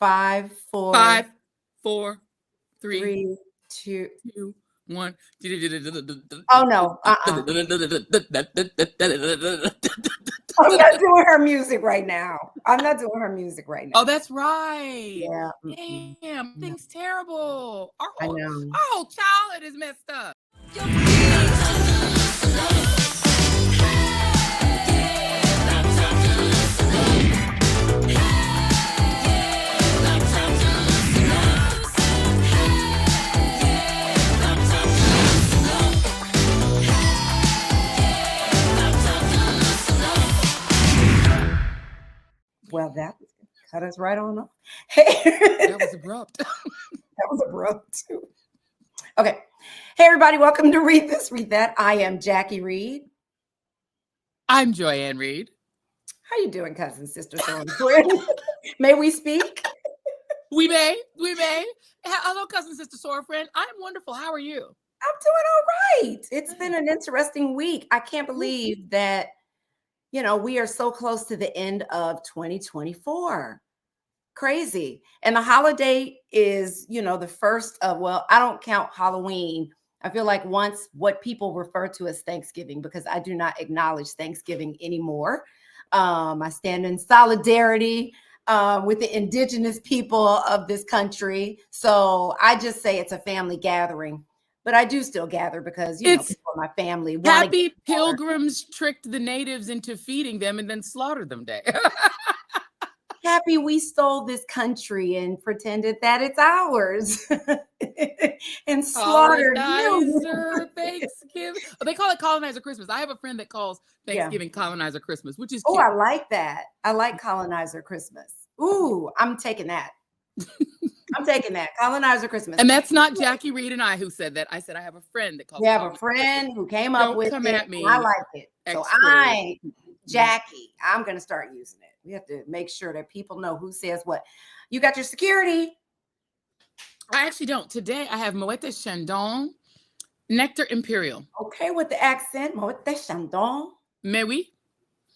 5, 4, 5, 4, 3, 3, 2. 2, 1. Oh no. I'm not doing her music right now. Oh, that's right. Yeah. Damn, thing's terrible. I know. Our whole childhood is messed up. Well, that cut us right on off. That was abrupt. That was abrupt too. Okay. Hey, everybody. Welcome to Read This, Read That. I am Jackie Reed. I'm Joyanne Reed. How you doing, cousin, sister, so and friend? May we speak? We may. Hello, cousin, sister, sore friend. I'm wonderful. How are you? I'm doing all right. It's been an interesting week. I can't believe that, we are so close to the end of 2024. Crazy. And the holiday is, the first of, I don't count Halloween. I feel like once what people refer to as Thanksgiving, because I do not acknowledge Thanksgiving anymore. I stand in solidarity with the indigenous people of this country. So I just say it's a family gathering. But I do still gather because, people in my family. Happy Pilgrims tricked the natives into feeding them and then slaughtered them day. Happy we stole this country and pretended that it's ours and slaughtered colonizer Thanksgiving. They call it colonizer Christmas. I have a friend that calls Thanksgiving colonizer Christmas, which is cute. Oh, I like that. I like colonizer Christmas. Ooh, I'm taking that. Colonizer Christmas. And that's not Jackie Reed and I who said that. I said I have a friend that calls it. You have a friend who came up with it. Don't come at me. I like it. So Jackie, I'm going to start using it. We have to make sure that people know who says what. You got your security? I actually don't. Today I have Moët Chandon, Nectar Imperial. Okay, with the accent. Moët Chandon. Mais oui.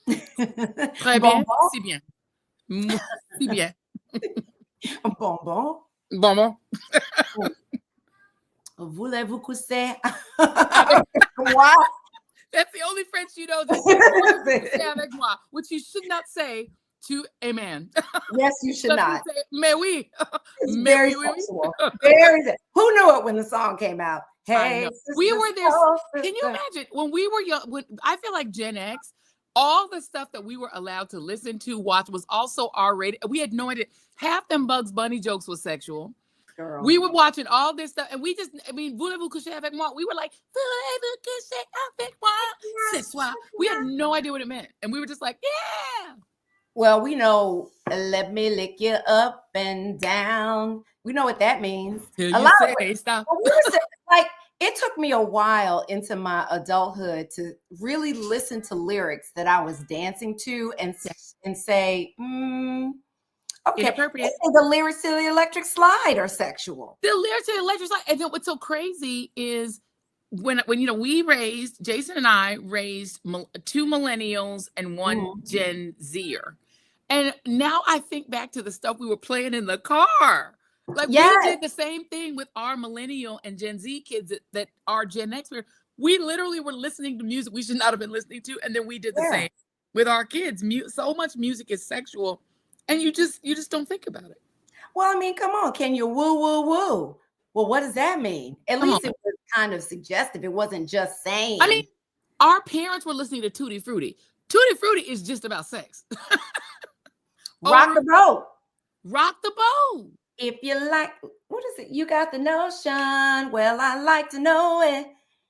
Très bien. Si bien. Si bien. Bonbon. Bonbon. Voulez-vous coucher avec moi? That's the only French you know. Avec moi, which you should not say to a man. Yes, you should not. Say, mais oui. It's very sexual. Very. Who knew it when the song came out? Hey, we were there. Can you imagine when we were young? I feel like Gen X, all the stuff that we were allowed to listen to, watch was also R-rated. We had no idea. Half them Bugs Bunny jokes was sexual. Girl. We were watching all this stuff, and voulez-vous coucher avec moi? We were like, voulez-vous coucher avec moi ce soir? We had no idea what it meant, and we were just like, yeah. Well, we know, let me lick you up and down. We know what that means. It took me a while into my adulthood to really listen to lyrics that I was dancing to and say, okay, inappropriate. The lyrics to the Electric Slide are sexual. The lyrics to the Electric Slide. And then what's so crazy is when Jason and I raised 2 millennials and 1 Gen Zer. And now I think back to the stuff we were playing in the car. Like we did the same thing with our millennial and Gen Z kids that are Gen X. We literally were listening to music we should not have been listening to. And then we did the same with our kids. So much music is sexual. And you just don't think about it. Well, I mean, come on. Can you woo, woo, woo? Well, what does that mean? At least it was kind of suggestive. It wasn't just saying. I mean, our parents were listening to Tutti Frutti. Tutti Frutti is just about sex. Rock the boat. Rock the boat. If you like, what is it? You got the notion. Well, I like to know it.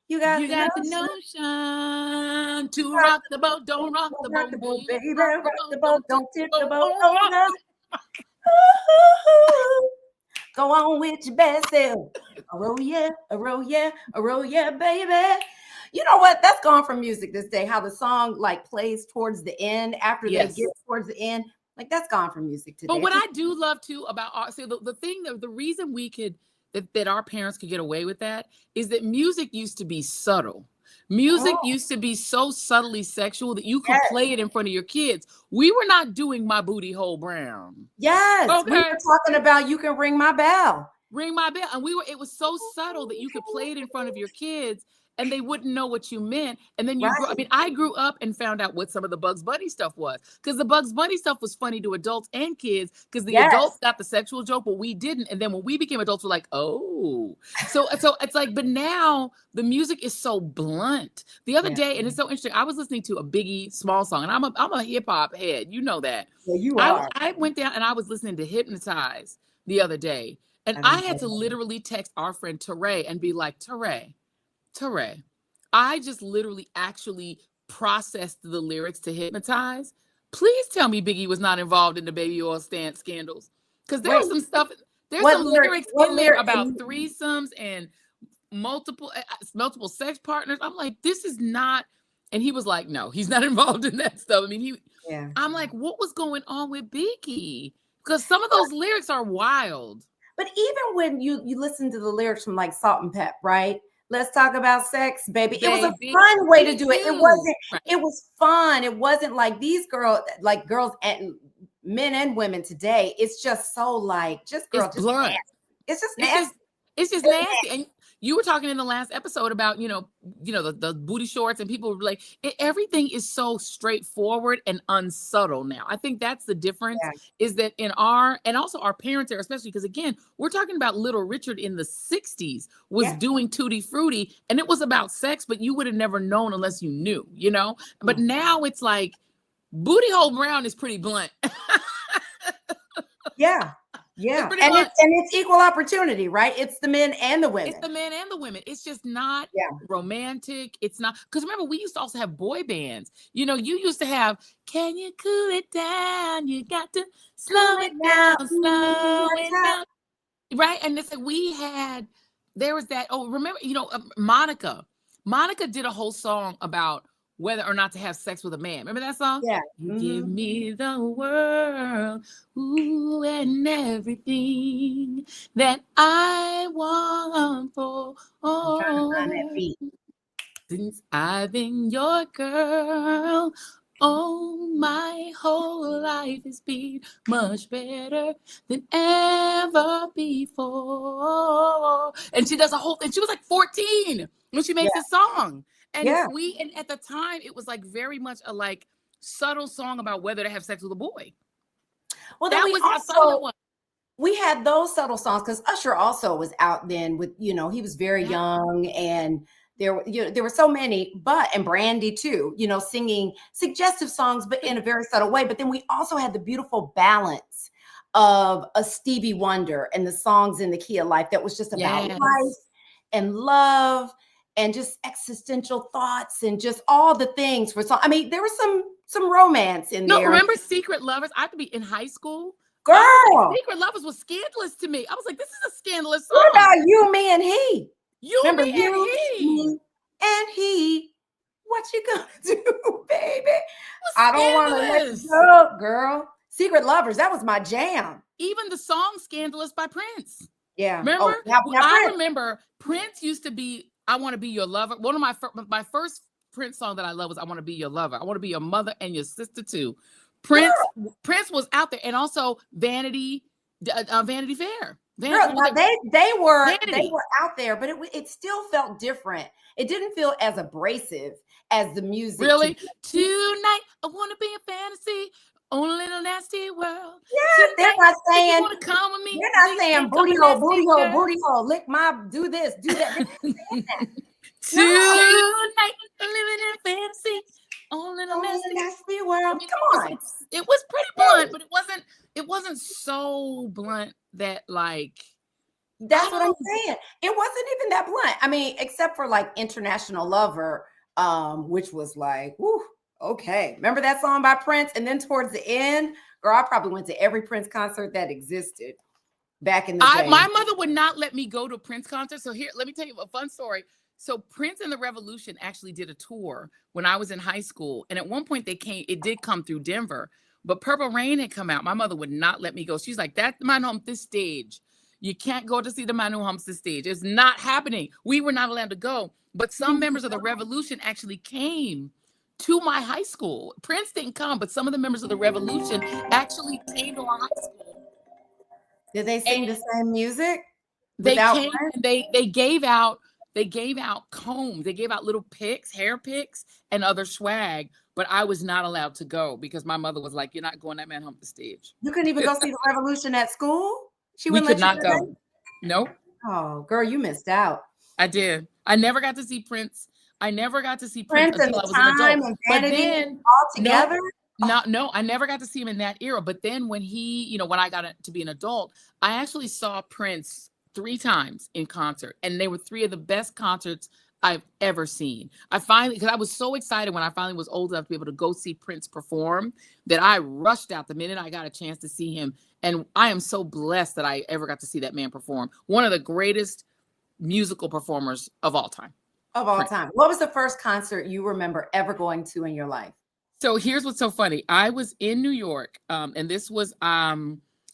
You got the notion to rock the boat. Don't rock the boat, baby. Rock the boat. Don't tip the boat Go on with your best self. A roll, yeah, baby. You know what? That's gone from music this day. How the song plays towards the end after they get towards the end. That's gone from music today. But what I do love too about the reason we could that our parents could get away with that is that music used to be subtle. Music Oh, used to be so subtly sexual that you could yes. play it in front of your kids. We were not doing My Booty Hole Brown. Yes. We Okay. were talking about You Can Ring My Bell. Ring My Bell. And it was so subtle that you could play it in front of your kids and they wouldn't know what you meant. And then Right. I grew up and found out what some of the Bugs Bunny stuff was. Because the Bugs Bunny stuff was funny to adults and kids because the Yes. adults got the sexual joke, but we didn't. And then when we became adults, we're like, oh. So it's like, but now the music is so blunt. The other Yeah. day, and it's so interesting, I was listening to a Biggie Small song, and I'm a hip-hop head. You know that. Yeah, you are. I went down and I was listening to Hypnotize the other day. And I I didn't had know to that. literally text our friend Teray and be like, Teray, I just literally actually processed the lyrics to Hypnotize. Please tell me Biggie was not involved in the baby oil stand scandals. Because there Wait, was some stuff, there's what some lyric? lyrics What in there lyric? about threesomes and multiple sex partners. I'm like, this is not. And he was like, no, he's not involved in that stuff. I mean, Yeah. I'm like, what was going on with Biggie? Because some of those lyrics are wild. But even when you listen to the lyrics from like Salt and Pep, right? Let's talk about sex, baby. It was a fun way to do it. It wasn't, right. It was fun. It wasn't like these girls, like girls and men and women today. It's just so like, just girl, It's just blunt. nasty. It's just nasty. It's just nasty. And you were talking in the last episode about, the booty shorts, and people were like, everything is so straightforward and unsubtle now. I think that's the difference, is that and also our parents there, especially because again, we're talking about Little Richard in the 60s was doing Tutti Frutti, and it was about sex, but you would have never known unless you knew, But now it's like Booty Hole Brown is pretty blunt. Yeah. Yeah. It's equal opportunity, right? It's the men and the women. It's the men and the women. It's just not romantic. It's not, because remember, we used to also have boy bands. You used to have, can you cool it down? You got to slow it down, slow it down. Right? And it's like there was that, remember, Monica. Monica did a whole song about whether or not to have sex with a man. Remember that song? Yeah. You give me the world, ooh, and everything that I want for. I'm trying to find that beat. Since I've been your girl, my whole life has been much better than ever before. And she does and she was like 14 when she makes this song. And and at the time, it was like very much a like subtle song about whether to have sex with a boy. Well, then we had those subtle songs because Usher also was out then with, he was very young, and there were so many, and Brandy too, singing suggestive songs, but in a very subtle way. But then we also had the beautiful balance of a Stevie Wonder and the songs in the Key of Life that was just about life and love and just existential thoughts and just all the things for song. I mean, there was some romance in there. No, remember Secret Lovers? I had to be in high school. Girl, Secret Lovers was scandalous to me. I was like, this is a scandalous song. What about You, Me, and He? Me, and he. What you gonna do, baby? I don't want to let you go, girl. Secret Lovers, that was my jam. Even the song Scandalous by Prince. Yeah. Remember? I remember Prince used to be I Want to Be Your Lover. One of my first Prince song that I love was I Want to Be Your Lover. I Want to Be Your Mother and Your Sister too. Prince was out there, and also Vanity Fair. Girl, now they were out there, but it still felt different. It didn't feel as abrasive as the music. Really? Tonight, I want to be a fantasy on a little nasty world. Yeah, they're not saying. Come with me. They're not saying booty hole, booty hole, booty hole. Lick my, do this, do that. Tonight, I'm living in a fantasy on a little nasty world. Come on. It was pretty blunt, but it wasn't so blunt that like. That's what I'm saying. It wasn't even that blunt. I mean, except for like International Lover, which was like, whew, okay. Remember that song by Prince? And then towards the end, girl, I probably went to every Prince concert that existed back in the day. My mother would not let me go to a Prince concert. So here, let me tell you a fun story. So Prince and the Revolution actually did a tour when I was in high school. And at one point it did come through Denver, but Purple Rain had come out. My mother would not let me go. She's like, that's my home, this stage. You can't go to see the man who humps the stage. It's not happening. We were not allowed to go. But some members of the revolution actually came to my high school. Prince didn't come, but some of the members of the revolution actually came to our high school. Did they sing the same music? They came and they gave out combs. They gave out little picks, hair picks, and other swag. But I was not allowed to go because my mother was like, "You're not going. That man hump the stage." You couldn't even go see the revolution at school? We could not go. Nope. Oh, girl, you missed out. I did. I never got to see Prince. I never got to see Prince until I was an adult. And but then all together. No, I never got to see him in that era. But then when when I got to be an adult, I actually saw Prince 3 times in concert, and they were 3 of the best concerts I've ever seen. Because I was so excited when I finally was old enough to be able to go see Prince perform that I rushed out the minute I got a chance to see him. And I am so blessed that I ever got to see that man perform. One of the greatest musical performers of all time. What was the first concert you remember ever going to in your life? So here's what's so funny. I was in New York, and this was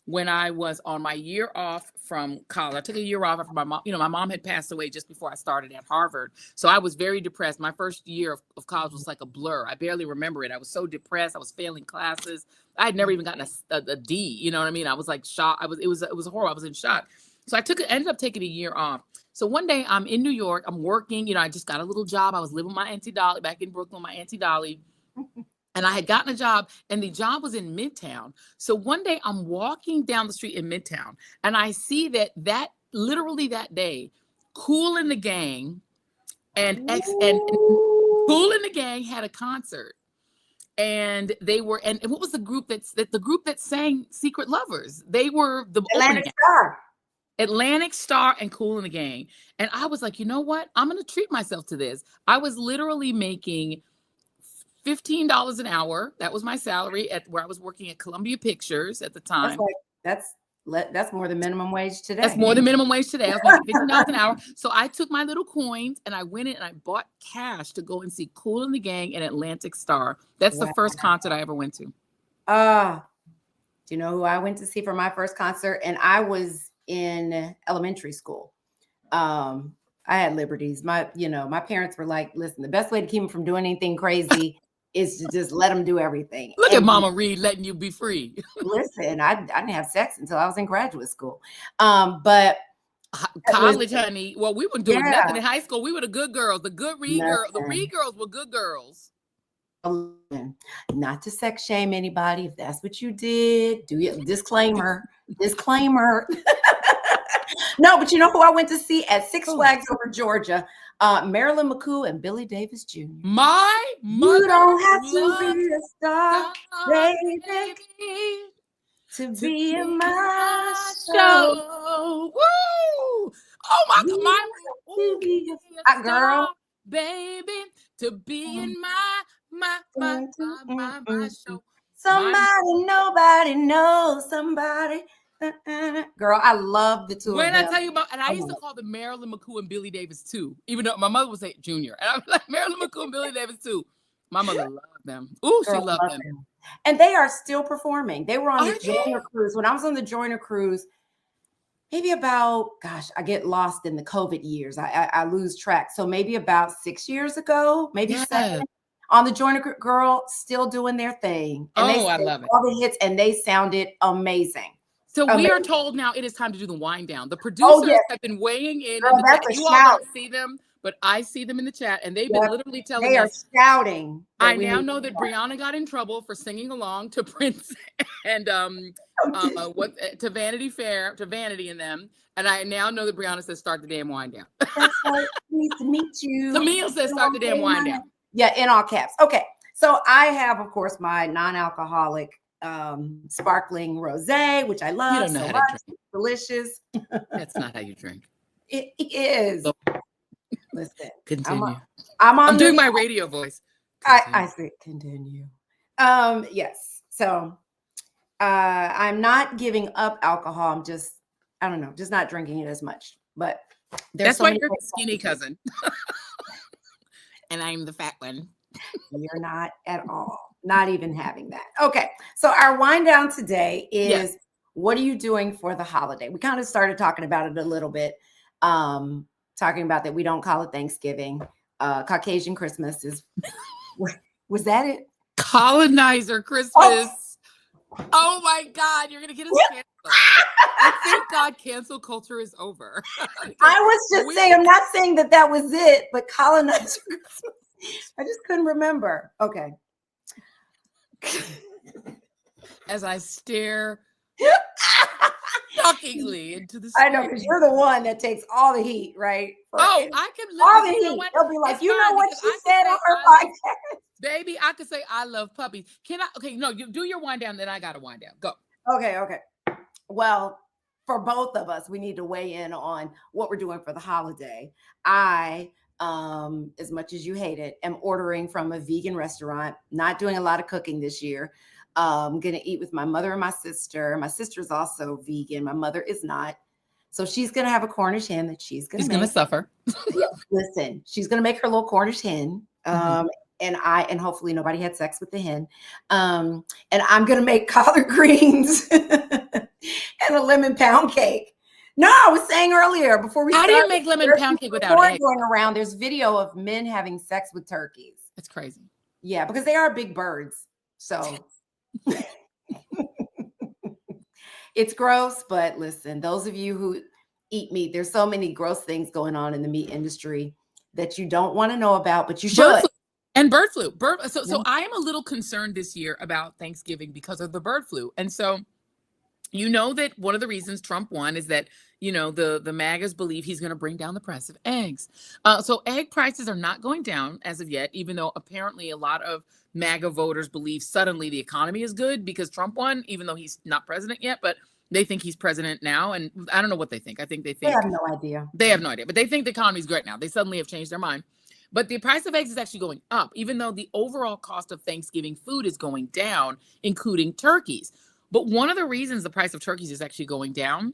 when I was on my year off from college. I took a year off after my mom. My mom had passed away just before I started at Harvard. So I was very depressed. My first year of college was like a blur. I barely remember it. I was so depressed. I was failing classes. I had never even gotten a D. You know what I mean? I was like shocked. It was horrible. I was in shock. So ended up taking a year off. So one day I'm in New York. I'm working. I just got a little job. I was living with my Auntie Dolly back in Brooklyn, my Auntie Dolly. And I had gotten a job, and the job was in Midtown. So one day I'm walking down the street in Midtown, and I see that literally that day, Kool and the Gang and Kool and the Gang had a concert. And they were, and what was the group the group that sang Secret Lovers? They were the Atlantic Star and Kool and the Gang. And I was like, you know what? I'm going to treat myself to this. I was literally making $15 an hour. That was my salary where I was working at Columbia Pictures at the time. That's more than minimum wage today. That's more than minimum wage today. I was making $15 an hour. So I took my little coins and I went in and I bought cash to go and see Kool and the Gang and Atlantic Star. That's the first concert I ever went to. Do you know who I went to see for my first concert? And I was in elementary school. I had liberties. My parents were like, listen, the best way to keep them from doing anything crazy is to just let them do everything. Look at Mama Reed letting you be free. Listen, I didn't have sex until I was in graduate school. But college, honey. Well, we weren't doing nothing in high school. We were the good girls, the good Reed girls. The Reed girls were good girls. Not to sex shame anybody. If that's what you did, do your disclaimer. No, but you know who I went to see at Six Flags over Georgia? Marilyn McCoo and Billy Davis Jr. My mother. You don't have to be a star, baby, to be in my show. Woo! Oh my God, to be a girl, baby, to be in my show. Somebody, nobody knows somebody. Girl, I love the two of them. When I tell you about, and I used to call them Marilyn McCoo and Billy Davis too, even though my mother would say Junior, and I was like Marilyn McCoo and Billy Davis too. My mother loved them. Ooh, she loved them. And they are still performing. They were on the Joyner Cruise. When I was on the Joyner Cruise, maybe about, I get lost in the COVID years. I lose track. So maybe about 6 years ago, maybe 7. On the Joyner Girl, still doing their thing. And I love it. All the hits, and they sounded amazing. So we are told now it is time to do the wind down. The producers have been weighing in. Girl, that's you all don't see them, but I see them in the chat, and they've been literally telling us. They are shouting. I now know that Brianna got in trouble for singing along to Prince and to Vanity Fair, to Vanity and them. And I now know that Brianna says start the damn wind down. That's right. Nice to meet you. Camille says start the damn wind down. Yeah, in all caps. Okay. So I have, of course, my non-alcoholic sparkling rosé, which I love. You don't know so how much. to drink. Delicious. That's not how you drink. It is. So, listen, continue. I'm doing my radio voice. I say continue. Yes. So I'm not giving up alcohol. I'm just, I don't know, just not drinking it as much. But that's why you're the skinny cousin. And I'm the fat one. You're not at all. Not even having that. Okay. So our wind down today is What are you doing for the holiday? We kind of started talking about it a little bit, talking about that we don't call it Thanksgiving. Caucasian Christmas is, was that it? Colonizer Christmas. Oh my God, you're going to get us canceled. Thank God cancel culture is over. I was just saying, I'm not saying that was it, but colonizer Christmas. I just couldn't remember. Okay. As I stare shockingly into the screen. I know, because you're the one that takes all the heat, right? I can live all the heat. They'll be like, you know what she said on her podcast? Baby, I could say I love puppies. Can I? Okay, no, you do your wind down, then I got to wind down. Go. Okay. Well, for both of us, we need to weigh in on what we're doing for the holiday. I, as much as you hate it, am ordering from a vegan restaurant, not doing a lot of cooking this year. I'm going to eat with my mother and my sister. My sister's also vegan. My mother is not. So she's going to have a Cornish hen that she's going to suffer. Yeah, listen, she's going to make her little Cornish hen. And hopefully nobody had sex with the hen. And I'm going to make collard greens and a lemon pound cake. No, I was saying earlier before we started. How do you make lemon pound cake without eggs? Going around, there's video of men having sex with turkeys. It's crazy. Yeah, because they are big birds. So it's gross, but listen, those of you who eat meat, there's so many gross things going on in the meat industry that you don't want to know about, but you should. And bird flu. So I am a little concerned this year about Thanksgiving because of the bird flu. And so, you know that one of the reasons Trump won is that, you know, the MAGAs believe he's going to bring down the price of eggs. So egg prices are not going down as of yet, even though apparently a lot of MAGA voters believe suddenly the economy is good because Trump won, even though he's not president yet. But they think he's president now. And I don't know what they think. I think they think. They have no idea. They have no idea. But they think the economy is great now. They suddenly have changed their mind. But the price of eggs is actually going up, even though the overall cost of Thanksgiving food is going down, including turkeys. But one of the reasons the price of turkeys is actually going down,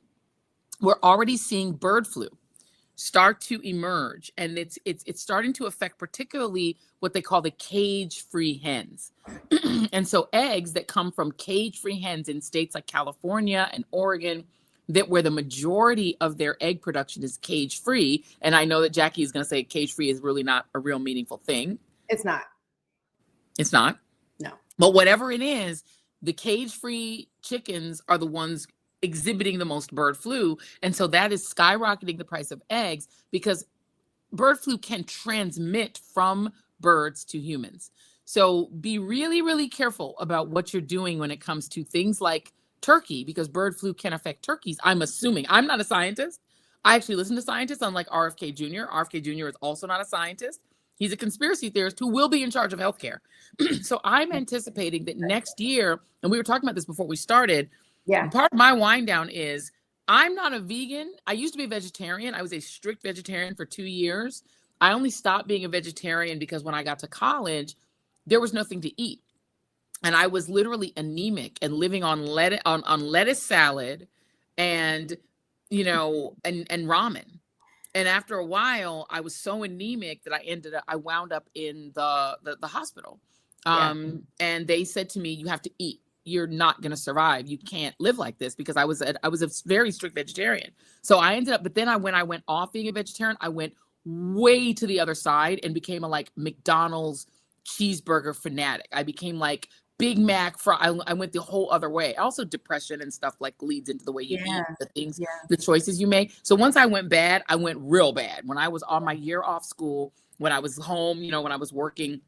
we're already seeing bird flu start to emerge. And it's starting to affect particularly what they call the cage-free hens. And so eggs that come from cage-free hens in states like California and Oregon, that where the majority of their egg production is cage-free. And I know that Jackie is going to say cage-free is really not a real meaningful thing. It's not. It's not? No. But whatever it is, the cage-free chickens are the ones exhibiting the most bird flu. And so that is skyrocketing the price of eggs because bird flu can transmit from birds to humans. So be really, really careful about what you're doing when it comes to things like turkey, because bird flu can affect turkeys. I'm assuming. I'm not a scientist. I actually listen to scientists, unlike RFK Jr. RFK Jr. is also not a scientist. He's a conspiracy theorist who will be in charge of healthcare. So I'm anticipating that next year, and we were talking about this before we started. Yeah. Part of my wind down is I'm not a vegan. I used to be a vegetarian. I was a strict vegetarian for 2 years. I only stopped being a vegetarian because when I got to college, there was nothing to eat. And I was literally anemic and living on lettuce salad and, you know, and ramen. And after a while, I was so anemic that I wound up in the hospital. And they said to me, you have to eat. You're not going to survive. You can't live like this, because I was a very strict vegetarian. So I ended up, but then when I went off being a vegetarian, I went way to the other side and became a like McDonald's cheeseburger fanatic. I became like Big Mac I went the whole other way. Also depression and stuff like leads into the way you eat, the things, the choices you make. So once I went bad, I went real bad. When I was on my year off school, when I was home, you know, when I was working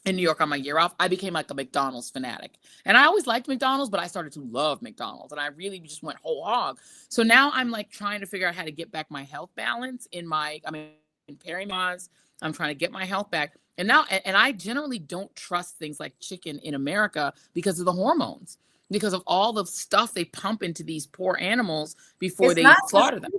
in New York on my year off, I became like a McDonald's fanatic. And I always liked McDonald's, but I started to love McDonald's and I really just went whole hog. So now I'm like trying to figure out how to get back my health balance in perimaz. I'm trying to get my health back. And now, and I generally don't trust things like chicken in America because of the hormones, because of all the stuff they pump into these poor animals before they slaughter them.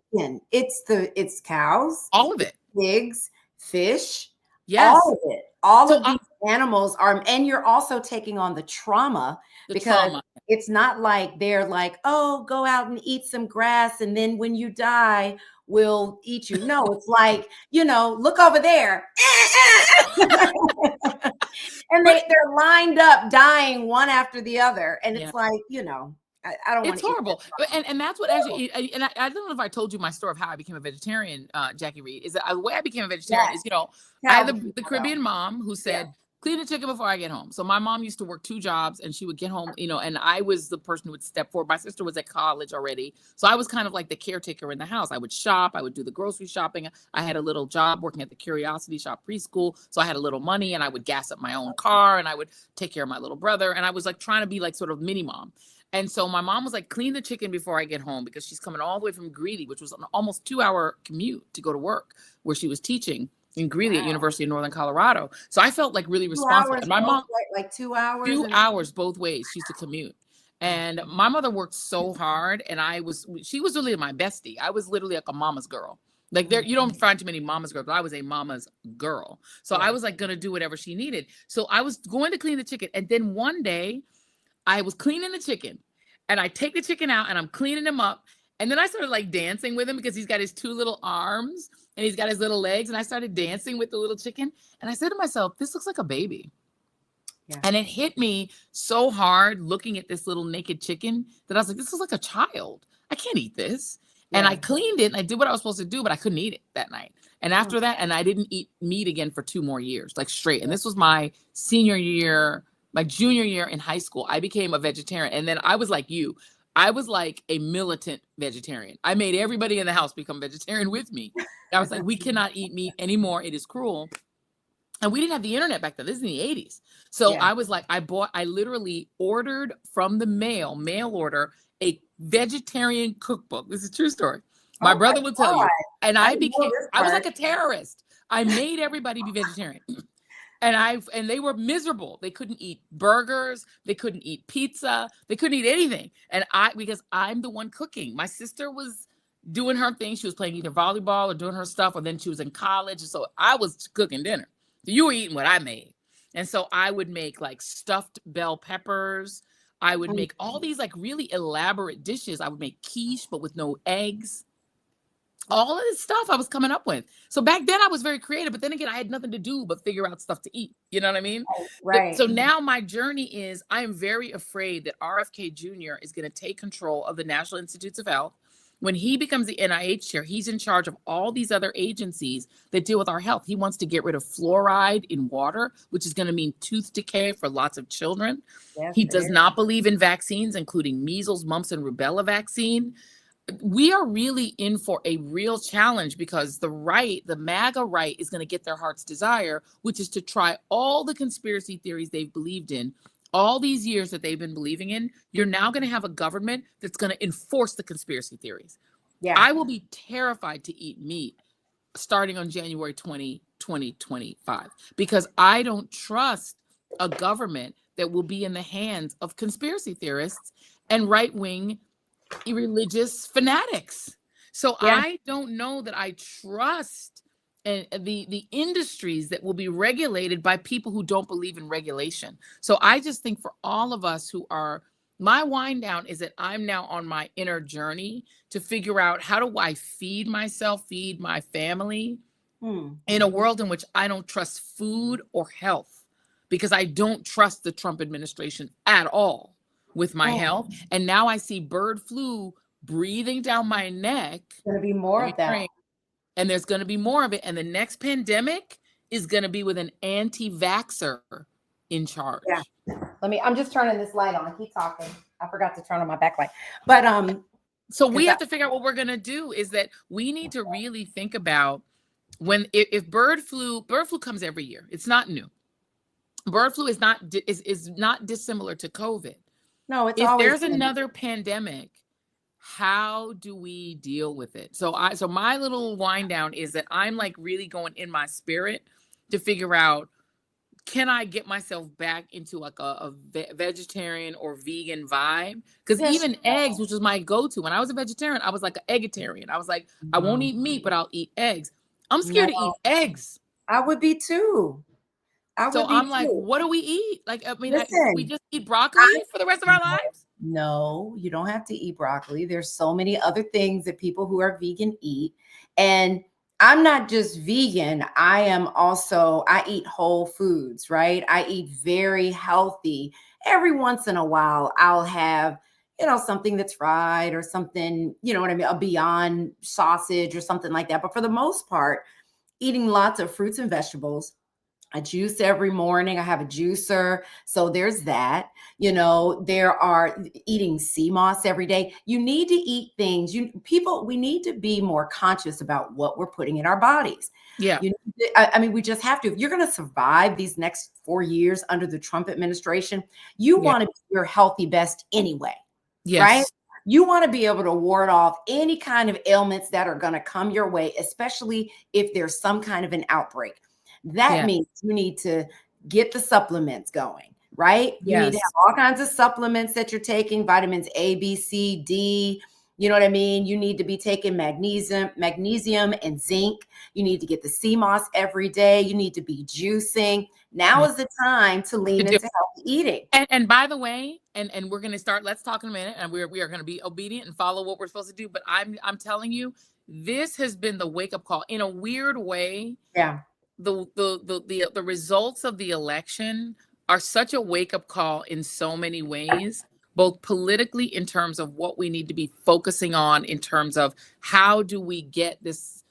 It's cows, all of it, pigs, fish, yes, all of it. All of these animals are, and you're also taking on the trauma because it's not like they're like, oh, go out and eat some grass, and then when you die, we'll eat you. No, it's like, you know, look over there. And they're lined up dying one after the other. And it's like, you know, I don't want It's to eat horrible. that. And that's what actually, and I don't know if I told you my story of how I became a vegetarian, Jackie Reed, is that the way I became a vegetarian Yes. is, you know, I Tell had the the people though. Caribbean mom who Yeah. said, clean the chicken before I get home. So my mom used to work 2 jobs and she would get home, you know, and I was the person who would step forward. My sister was at college already. So I was kind of like the caretaker in the house. I would shop, I would do the grocery shopping. I had a little job working at the Curiosity Shop preschool. So I had a little money and I would gas up my own car and I would take care of my little brother. And I was like trying to be like sort of mini mom. And so my mom was like, clean the chicken before I get home because she's coming all the way from Greeley, which was an almost 2-hour commute to go to work where she was teaching in Greeley at University of Northern Colorado. So I felt like really 2 responsible. hours And my both mom, way, like 2 hours 2 and hours both ways, she used to commute. And my mother worked so hard and she was really my bestie. I was literally like a mama's girl. Like there, you don't find too many mama's girls, but I was a mama's girl. So I was like going to do whatever she needed. So I was going to clean the chicken. And then one day I was cleaning the chicken and I take the chicken out and I'm cleaning him up. And then I started like dancing with him because he's got his 2 little arms and he's got his little legs. And I started dancing with the little chicken. And I said to myself, this looks like a baby. Yeah. And it hit me so hard looking at this little naked chicken that I was like, this is like a child. I can't eat this. Yeah. And I cleaned it and I did what I was supposed to do, but I couldn't eat it that night. And after that, and I didn't eat meat again for 2 more years, like straight. And this was my senior year, my junior year in high school. I became a vegetarian. And then I was like you. I was like a militant vegetarian. I made everybody in the house become vegetarian with me. I was like, we cannot eat meat anymore. It is cruel. And we didn't have the internet back then. This is in the 80s. So I was like, I literally ordered from the mail order, a vegetarian cookbook. This is a true story. My brother will tell you. And I was like a terrorist. I made everybody be vegetarian. And they were miserable. They couldn't eat burgers. They couldn't eat pizza. They couldn't eat anything. And because I'm the one cooking. My sister was doing her thing. She was playing either volleyball or doing her stuff, or then she was in college. And so I was cooking dinner. You were eating what I made. And so I would make like stuffed bell peppers. I would make all these like really elaborate dishes. I would make quiche, but with no eggs. All of this stuff I was coming up with. So back then I was very creative, but then again, I had nothing to do but figure out stuff to eat. You know what I mean? Right. So now my journey is, I am very afraid that RFK Jr. is going to take control of the National Institutes of Health. When he becomes the NIH chair, he's in charge of all these other agencies that deal with our health. He wants to get rid of fluoride in water, which is going to mean tooth decay for lots of children. Yes, he does not believe in vaccines, including measles, mumps, and rubella vaccine. We are really in for a real challenge because the MAGA right, is going to get their heart's desire, which is to try all the conspiracy theories they've believed in all these years that they've been believing in. You're now going to have a government that's going to enforce the conspiracy theories. Yeah. I will be terrified to eat meat starting on January 20, 2025, because I don't trust a government that will be in the hands of conspiracy theorists and right-wing religious fanatics. So I don't know that I trust the industries that will be regulated by people who don't believe in regulation. So I just think for all of us who are, my wind down is that I'm now on my inner journey to figure out, how do I feed myself, feed my family in a world in which I don't trust food or health, because I don't trust the Trump administration at all with my health. And now I see bird flu breathing down my neck. There's going to be more of that. And there's going to be more of it. And the next pandemic is going to be with an anti-vaxxer in charge. Yeah. I'm just turning this light on. Keep talking. I forgot to turn on my backlight. But so we have to figure out what we're going to do. Is that we need to really think about if bird flu comes every year. It's not new. Bird flu is not dissimilar to COVID. No, it's if there's another pandemic, how do we deal with it? So my little wind down is that I'm like really going in my spirit to figure out, can I get myself back into like a vegetarian or vegan vibe? Because even eggs, which was my go-to when I was a vegetarian, I was like an eggetarian. I was like, I won't eat meat, but I'll eat eggs. I'm scared to eat eggs. I would be too. I'm like, what do we eat? Like, I mean, we just eat broccoli for the rest of our lives? No, you don't have to eat broccoli. There's so many other things that people who are vegan eat. And I'm not just vegan. I eat whole foods, right? I eat very healthy. Every once in a while, I'll have, something that's fried or something, you know what I mean, a Beyond sausage or something like that. But for the most part, eating lots of fruits and vegetables. I juice every morning. I have a juicer. So there's that. There are eating sea moss every day. You need to eat things. We need to be more conscious about what we're putting in our bodies. Yeah. I mean, we just have to. If you're going to survive these next 4 years under the Trump administration, you want to be your healthy best anyway. Yes. Right? You want to be able to ward off any kind of ailments that are going to come your way, especially if there's some kind of an outbreak. That means you need to get the supplements going, right? You need to have all kinds of supplements that you're taking, vitamins A, B, C, D. You know what I mean? You need to be taking magnesium and zinc. You need to get the sea moss every day. You need to be juicing. Now is the time to lean into healthy eating. And by the way, and we're going to start, let's talk in a minute, and we are going to be obedient and follow what we're supposed to do. But I'm telling you, this has been the wake up call in a weird way. Yeah. The results of the election are such a wake up call in so many ways, both politically in terms of what we need to be focusing on, in terms of how do we get this,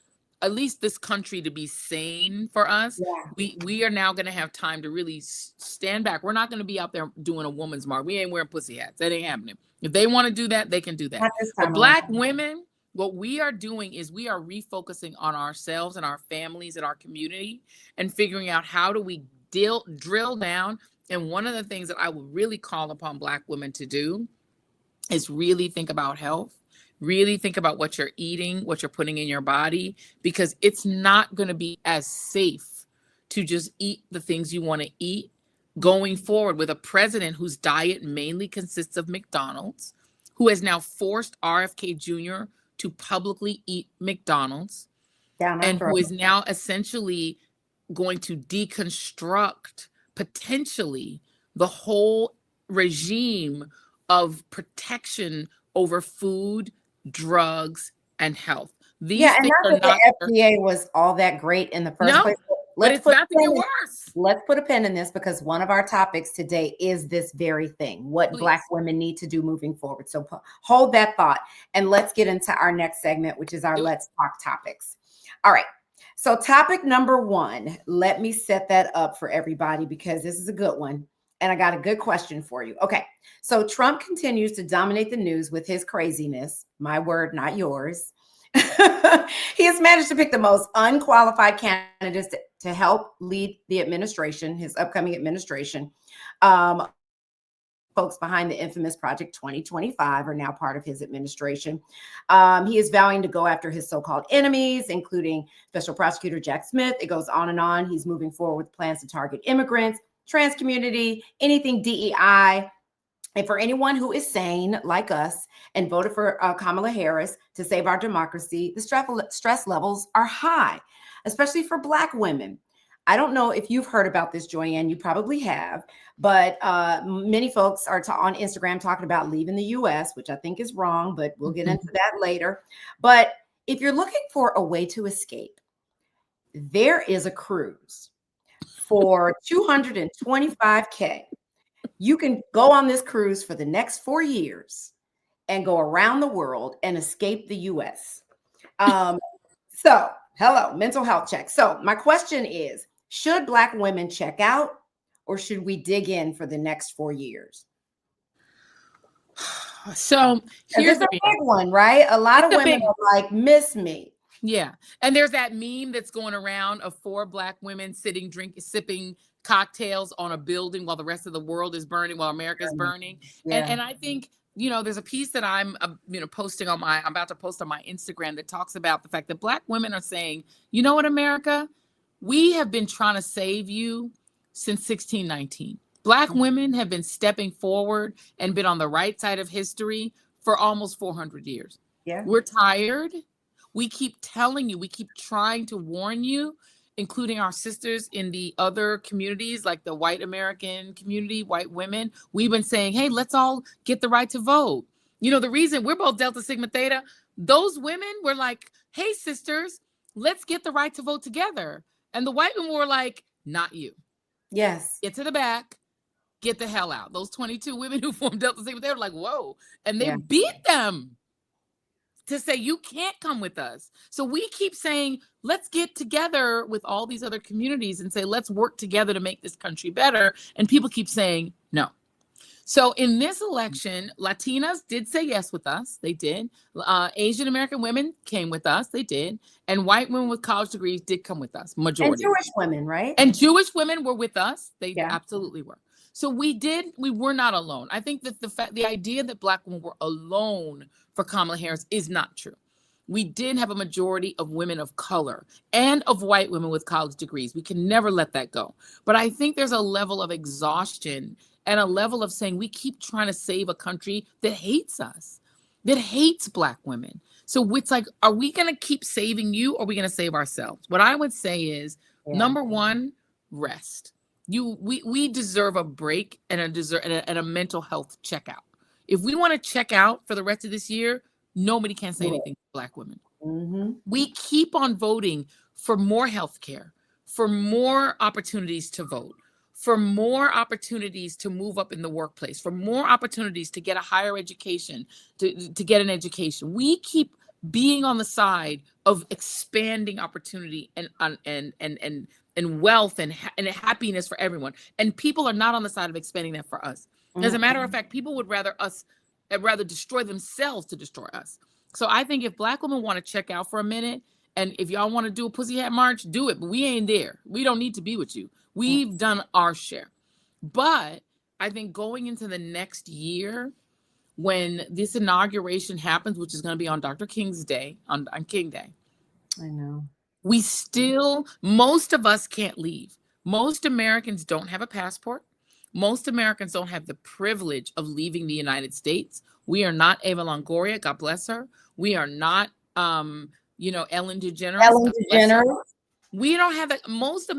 at least this country, to be sane for us. Yeah. We are now going to have time to really stand back. We're not going to be out there doing a woman's march. We ain't wearing pussy hats. That ain't happening. If they want to do that, they can do that. But Black women, what we are doing is we are refocusing on ourselves and our families and our community and figuring out how do we drill down. And one of the things that I would really call upon Black women to do is really think about health, really think about what you're eating, what you're putting in your body, because it's not going to be as safe to just eat the things you want to eat going forward with a president whose diet mainly consists of McDonald's, who has now forced RFK Jr. to publicly eat McDonald's, and who is now essentially going to deconstruct potentially the whole regime of protection over food, drugs, and health. These things and not that the FDA was all that great in the first place. But it's about to get worse. Let's put a pin in this, because one of our topics today is this very thing, what Black women need to do moving forward. So hold that thought, and let's get into our next segment, which is our Let's Talk topics. All right. So topic number 1, let me set that up for everybody, because this is a good one. And I got a good question for you. Okay. So Trump continues to dominate the news with his craziness. My word, not yours. He has managed to pick the most unqualified candidates to help lead the administration, his upcoming administration. Folks behind the infamous Project 2025 are now part of his administration. He is vowing to go after his so-called enemies, including Special Prosecutor Jack Smith. It goes on and on. He's moving forward with plans to target immigrants, trans community, anything DEI. And for anyone who is sane like us and voted for Kamala Harris to save our democracy, the stress levels are high, especially for Black women. I don't know if you've heard about this, Joyanne. You probably have, but many folks are on Instagram talking about leaving the U.S., which I think is wrong, but we'll get into that later. But if you're looking for a way to escape, there is a cruise for $225K. You can go on this cruise for the next 4 years and go around the world and escape the U.S. So, hello, mental health check. So my question is, should Black women check out, or should we dig in for the next 4 years? So here's a big one, right? A lot of women are like, miss me. Yeah. And there's that meme that's going around of 4 Black women sipping cocktails on a building while the rest of the world is burning, while America's burning. Yeah. And I think, there's a piece that I'm, posting I'm about to post on my Instagram that talks about the fact that Black women are saying, you know what, America, we have been trying to save you since 1619. Black women have been stepping forward and been on the right side of history for almost 400 years. Yeah. We're tired. We keep telling you, we keep trying to warn you, including our sisters in the other communities, like the white American community, white women. We've been saying, hey, let's all get the right to vote. The reason we're both Delta Sigma Theta, those women were like, hey, sisters, let's get the right to vote together. And the white women were like, not you. Yes. Get to the back. get the hell out. Those 22 women who formed Delta Sigma, they were like, whoa. And they Yeah. beat them to say, you can't come with us. So we keep saying, let's get together with all these other communities and say, let's work together to make this country better. And people keep saying no. So in this election, Latinas did say yes with us. They did. Asian American women came with us. They did. And white women with college degrees did come with us, And majority. Jewish women, right? And Jewish women were with us. They Yeah. absolutely were. So we were not alone. I think that the idea that Black women were alone for Kamala Harris is not true. We did have a majority of women of color and of white women with college degrees. We can never let that go. But I think there's a level of exhaustion and a level of saying we keep trying to save a country that hates us, that hates Black women. So it's like, are we going to keep saving you or are we going to save ourselves? What I would say is, number one, rest. We deserve a break and a mental health checkout. If we want to check out for the rest of this year, nobody can say anything to Black women. Mm-hmm. We keep on voting for more health care, for more opportunities to vote, for more opportunities to move up in the workplace, for more opportunities to get a higher education, to get an education. We keep being on the side of expanding opportunity and wealth and happiness for everyone. And people are not on the side of expanding that for us. As a matter of fact, people would rather destroy themselves to destroy us. So I think if Black women want to check out for a minute, and if y'all want to do a pussy hat march, do it. But we ain't there. We don't need to be with you. We've done our share. But I think going into the next year, when this inauguration happens, which is going to be on Dr. King's Day, on King Day. I know. Most of us can't leave. Most Americans don't have a passport. Most Americans don't have the privilege of leaving the United States. We are not Eva Longoria, God bless her. We are not, Ellen DeGeneres. Ellen DeGeneres. We don't have it. Most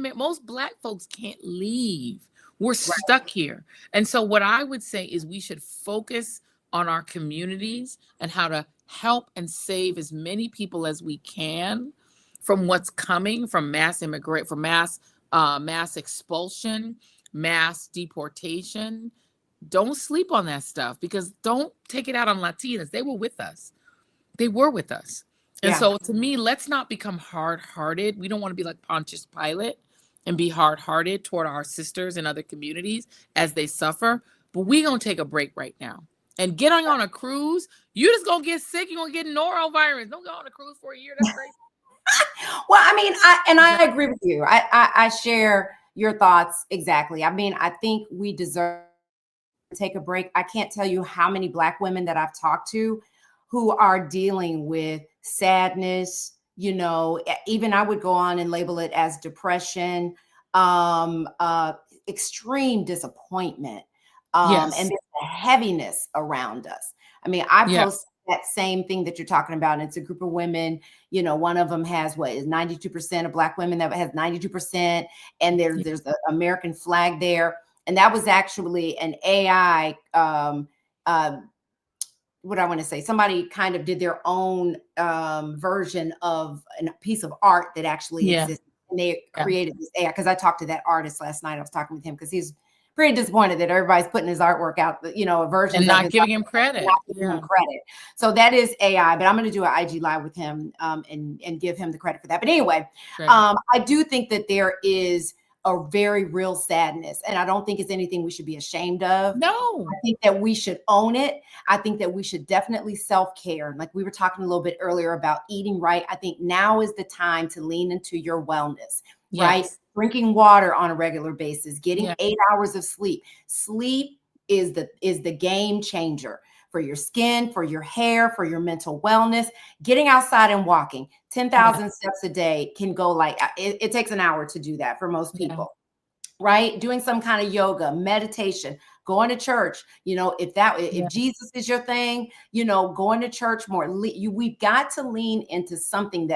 Black folks can't leave. We're stuck here. And so what I would say is we should focus on our communities and how to help and save as many people as we can from what's coming, from mass expulsion, mass deportation. Don't sleep on that stuff, because don't take it out on Latinas. They were with us. And so to me, let's not become hard-hearted. We don't want to be like Pontius Pilate and be hard-hearted toward our sisters in other communities as they suffer. But we're going to take a break right now. And getting on a cruise, you're just going to get sick. You're going to get norovirus. Don't go on a cruise for a year. That's crazy. Well, I mean, I agree with you. I share your thoughts exactly. I mean, I think we deserve to take a break. I can't tell you how many Black women that I've talked to who are dealing with sadness, even I would go on and label it as depression, extreme disappointment, and there's a heaviness around us. I mean, I post that same thing that you're talking about. And it's a group of women, one of them has 92% of Black women that has 92%. And there's the American flag there. And that was actually an AI, what I want to say, somebody kind of did their own version of a piece of art that actually exists. And they created this AI, because I talked to that artist last night. I was talking with him because he's pretty disappointed that everybody's putting his artwork out, a version and not giving him credit. So that is AI, but I'm going to do an IG live with him and give him the credit for that. But anyway, I do think that there is a very real sadness, and I don't think it's anything we should be ashamed of. No, I think that we should own it. I think that we should definitely self-care. Like we were talking a little bit earlier about eating right. I think now is the time to lean into your wellness, right? Drinking water on a regular basis, getting 8 hours of sleep. Sleep is the game changer for your skin, for your hair, for your mental wellness. Getting outside and walking 10,000 steps a day can go it takes an hour to do that for most people, right? Doing some kind of yoga, meditation, going to church, if Jesus is your thing, going to church more. We've got to lean into something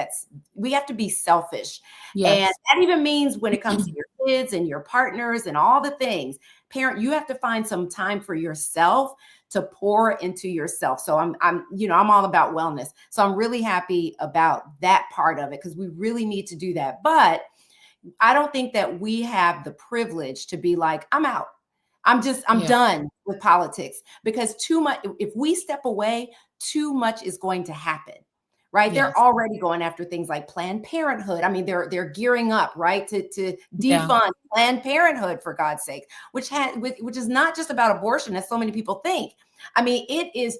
we have to be selfish. And that even means when it comes to your kids and your partners and all the things, parent, you have to find some time for yourself to pour into yourself. So I'm all about wellness. So I'm really happy about that part of it, because we really need to do that. But I don't think that we have the privilege to be like, I'm out. I'm Yeah. done with politics, because too much, if we step away, too much is going to happen. Right. They're Yes. already going after things like Planned Parenthood. I mean, they're gearing up, right, to Yeah. defund Planned Parenthood, for God's sake, which is not just about abortion, as so many people think. I mean, it is,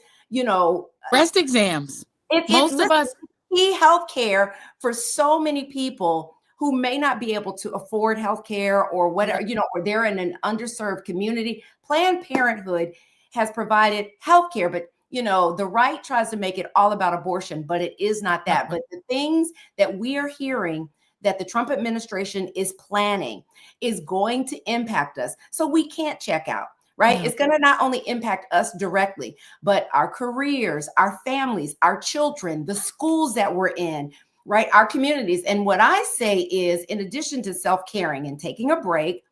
Breast exams. It's Most of us. key health care for so many people who may not be able to afford health care, or whatever, or they're in an underserved community. Planned Parenthood has provided health care, but the right tries to make it all about abortion, but it is not that. But the things that we are hearing that the Trump administration is planning is going to impact us. So we can't check out. Right. No. It's going to not only impact us directly, but our careers, our families, our children, the schools that we're in, right, our communities. And what I say is, in addition to self-caring and taking a break,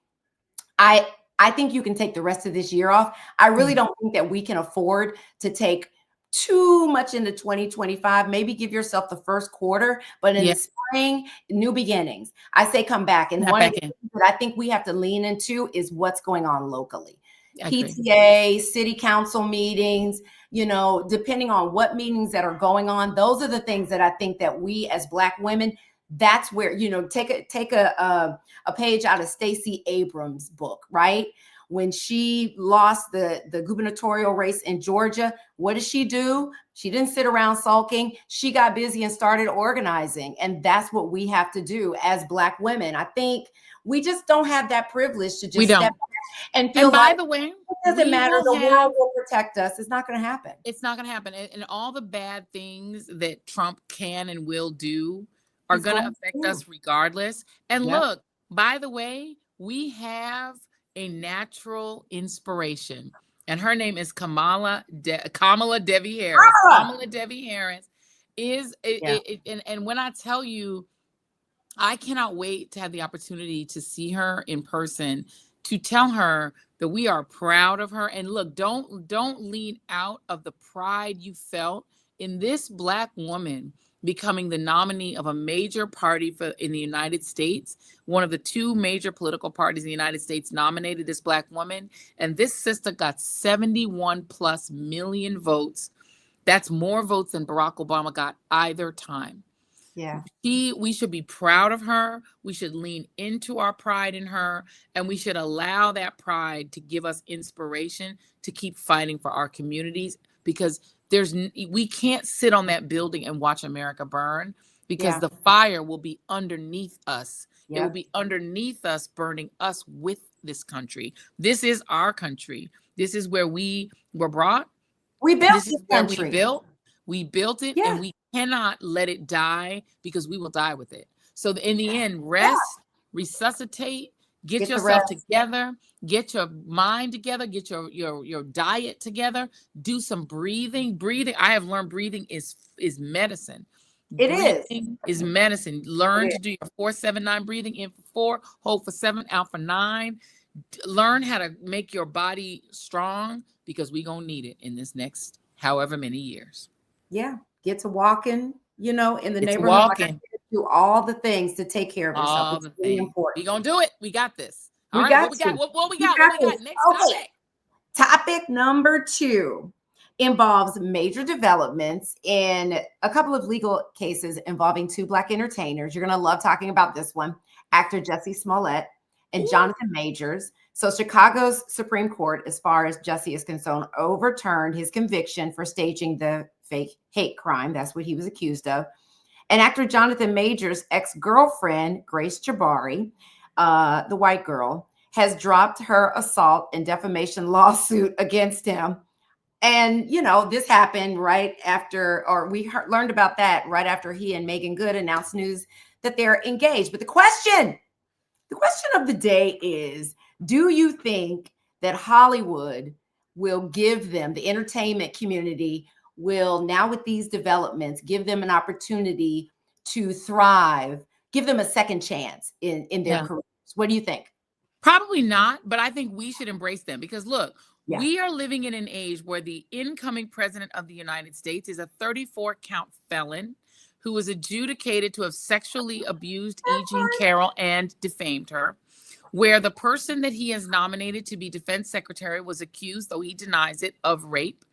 I think you can take the rest of this year off. I really don't think that we can afford to take too much into 2025. Maybe give yourself the first quarter, but in the spring, new beginnings. I say come back. And one of the things that I think we have to lean into is what's going on locally. PTA, city council meetings, depending on what meetings that are going on. Those are the things that I think that we as Black women, that's where, take a page out of Stacey Abrams' book, right? When she lost the gubernatorial race in Georgia, what did she do? She didn't sit around sulking. She got busy and started organizing. And that's what we have to do as Black women. I think we just don't have that privilege to just step back and feel by the way, it doesn't matter. The world will protect us. It's not going to happen. It's not going to happen. And all the bad things that Trump can and will do are going to affect us regardless. And look, by the way, we have a natural inspiration, and her name is Kamala Devi Harris. Kamala Devi Harris is, and when I tell you, I cannot wait to have the opportunity to see her in person, to tell her that we are proud of her. And look, don't lean out of the pride you felt in this Black woman becoming the nominee of a major party in the United States. One of the two major political parties in the United States nominated this Black woman, and this sister got 71 plus million votes. That's more votes than Barack Obama got either time. Yeah. We should be proud of her. We should lean into our pride in her, and we should allow that pride to give us inspiration to keep fighting for our communities, because we can't sit on that building and watch America burn, because the fire will be underneath us. It will be underneath us, burning us with this country. This is our country. This is where we were brought. We built this country. We built it, and we cannot let it die, because we will die with it. So in the end, rest, resuscitate, get yourself together, get your mind together, get your diet together, do some breathing. I have learned breathing is medicine. Breathing is medicine. Learn to do your 4-7-9 breathing, in for 4, hold for 7, out for 9. Learn how to make your body strong, because we're going to need it in this next however many years. Yeah. Get to walking, in the neighborhood. Like, do all the things to take care of yourself. It's really important. We're going to do it. We got this. All right. What we got? Next topic. Topic number 2 involves major developments in a couple of legal cases involving 2 Black entertainers. You're going to love talking about this one. Actor Jussie Smollett and Jonathan Majors. So Chicago's Supreme Court, as far as Jussie is concerned, overturned his conviction for staging the fake hate crime. That's what he was accused of. And actor Jonathan Majors' ex-girlfriend, Grace Jabari, the white girl, has dropped her assault and defamation lawsuit against him. And, this happened right after, or we learned about that right after he and Megan Good announced news that they're engaged. But the question of the day is, do you think that Hollywood will give them, the entertainment community will, now with these developments, give them an opportunity to thrive, give them a second chance in their careers? What do you think? Probably not, but I think we should embrace them, because look, we are living in an age where the incoming president of the United States is a 34-count felon who was adjudicated to have sexually abused E. Jean Carroll and defamed her. where the person that he has nominated to be defense secretary was accused, though he denies it, of rape,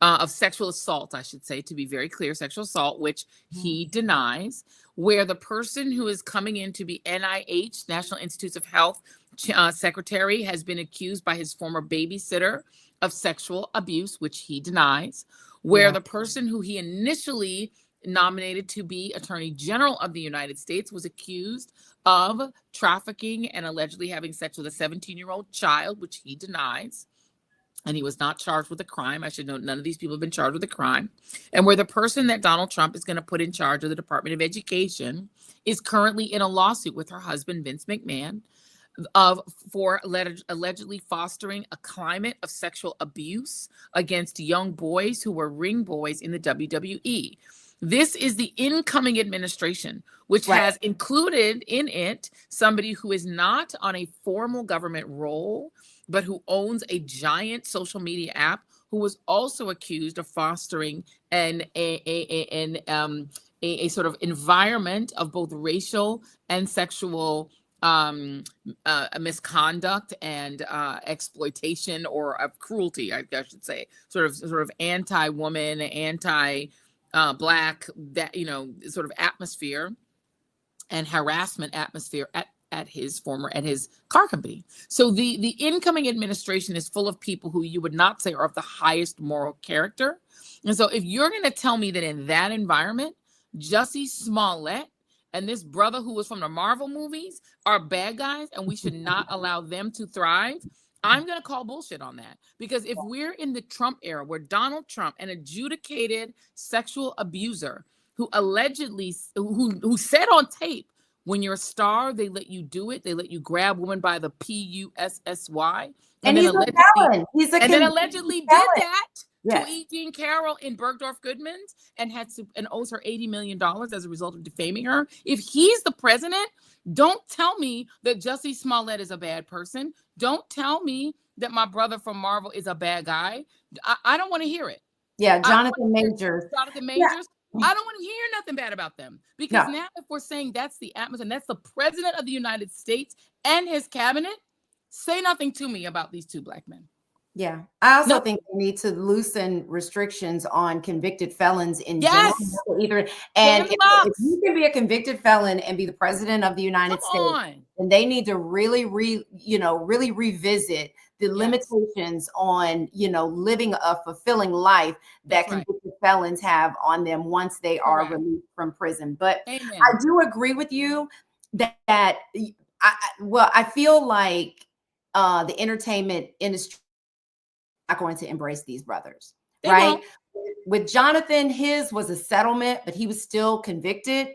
of sexual assault, I should say, to be very clear, sexual assault, which he denies, where the person who is coming in to be NIH, National Institutes of Health secretary, has been accused by his former babysitter of sexual abuse, which he denies, where the person who he initially nominated to be Attorney General of the United States was accused of trafficking and allegedly having sex with a 17-year-old child, which he denies. And he was not charged with a crime. I should note, none of these people have been charged with a crime. And where the person that Donald Trump is going to put in charge of the Department of Education is currently in a lawsuit with her husband, Vince McMahon, for allegedly fostering a climate of sexual abuse against young boys who were ring boys in the WWE. This is the incoming administration, which has included in it somebody who is not on a formal government role, but who owns a giant social media app, who was also accused of fostering a sort of environment of both racial and sexual misconduct and exploitation, or of cruelty, I should say, sort of anti-woman, anti-Black, that, sort of atmosphere and harassment atmosphere at his car company. So the incoming administration is full of people who you would not say are of the highest moral character. And so if you're going to tell me that in that environment, Jussie Smollett and this brother who was from the Marvel movies are bad guys and we should not allow them to thrive, I'm going to call bullshit on that. Because if we're in the Trump era where Donald Trump, an adjudicated sexual abuser who allegedly, who said on tape, when you're a star, they let you do it. They let you grab women by the PUSSY. And he's a felon. And then allegedly did that to E. Jean Carroll in Bergdorf Goodman's and owes her $80 million as a result of defaming her. If he's the president, don't tell me that Jussie Smollett is a bad person. Don't tell me that my brother from Marvel is a bad guy. I don't want to hear it. Yeah, Jonathan Majors. I don't want to hear nothing bad about them, because now if we're saying that's the atmosphere, and that's the president of the United States and his cabinet, say nothing to me about these two Black men. Yeah. I also think we need to loosen restrictions on convicted felons in general. And if you can be a convicted felon and be the president of the United States, then they need to really revisit the limitations on, living a fulfilling life that convicted felons have on them once they are released from prison. But I do agree with you that I feel like the entertainment industry not going to embrace these brothers, right? With Jonathan, his was a settlement, but he was still convicted.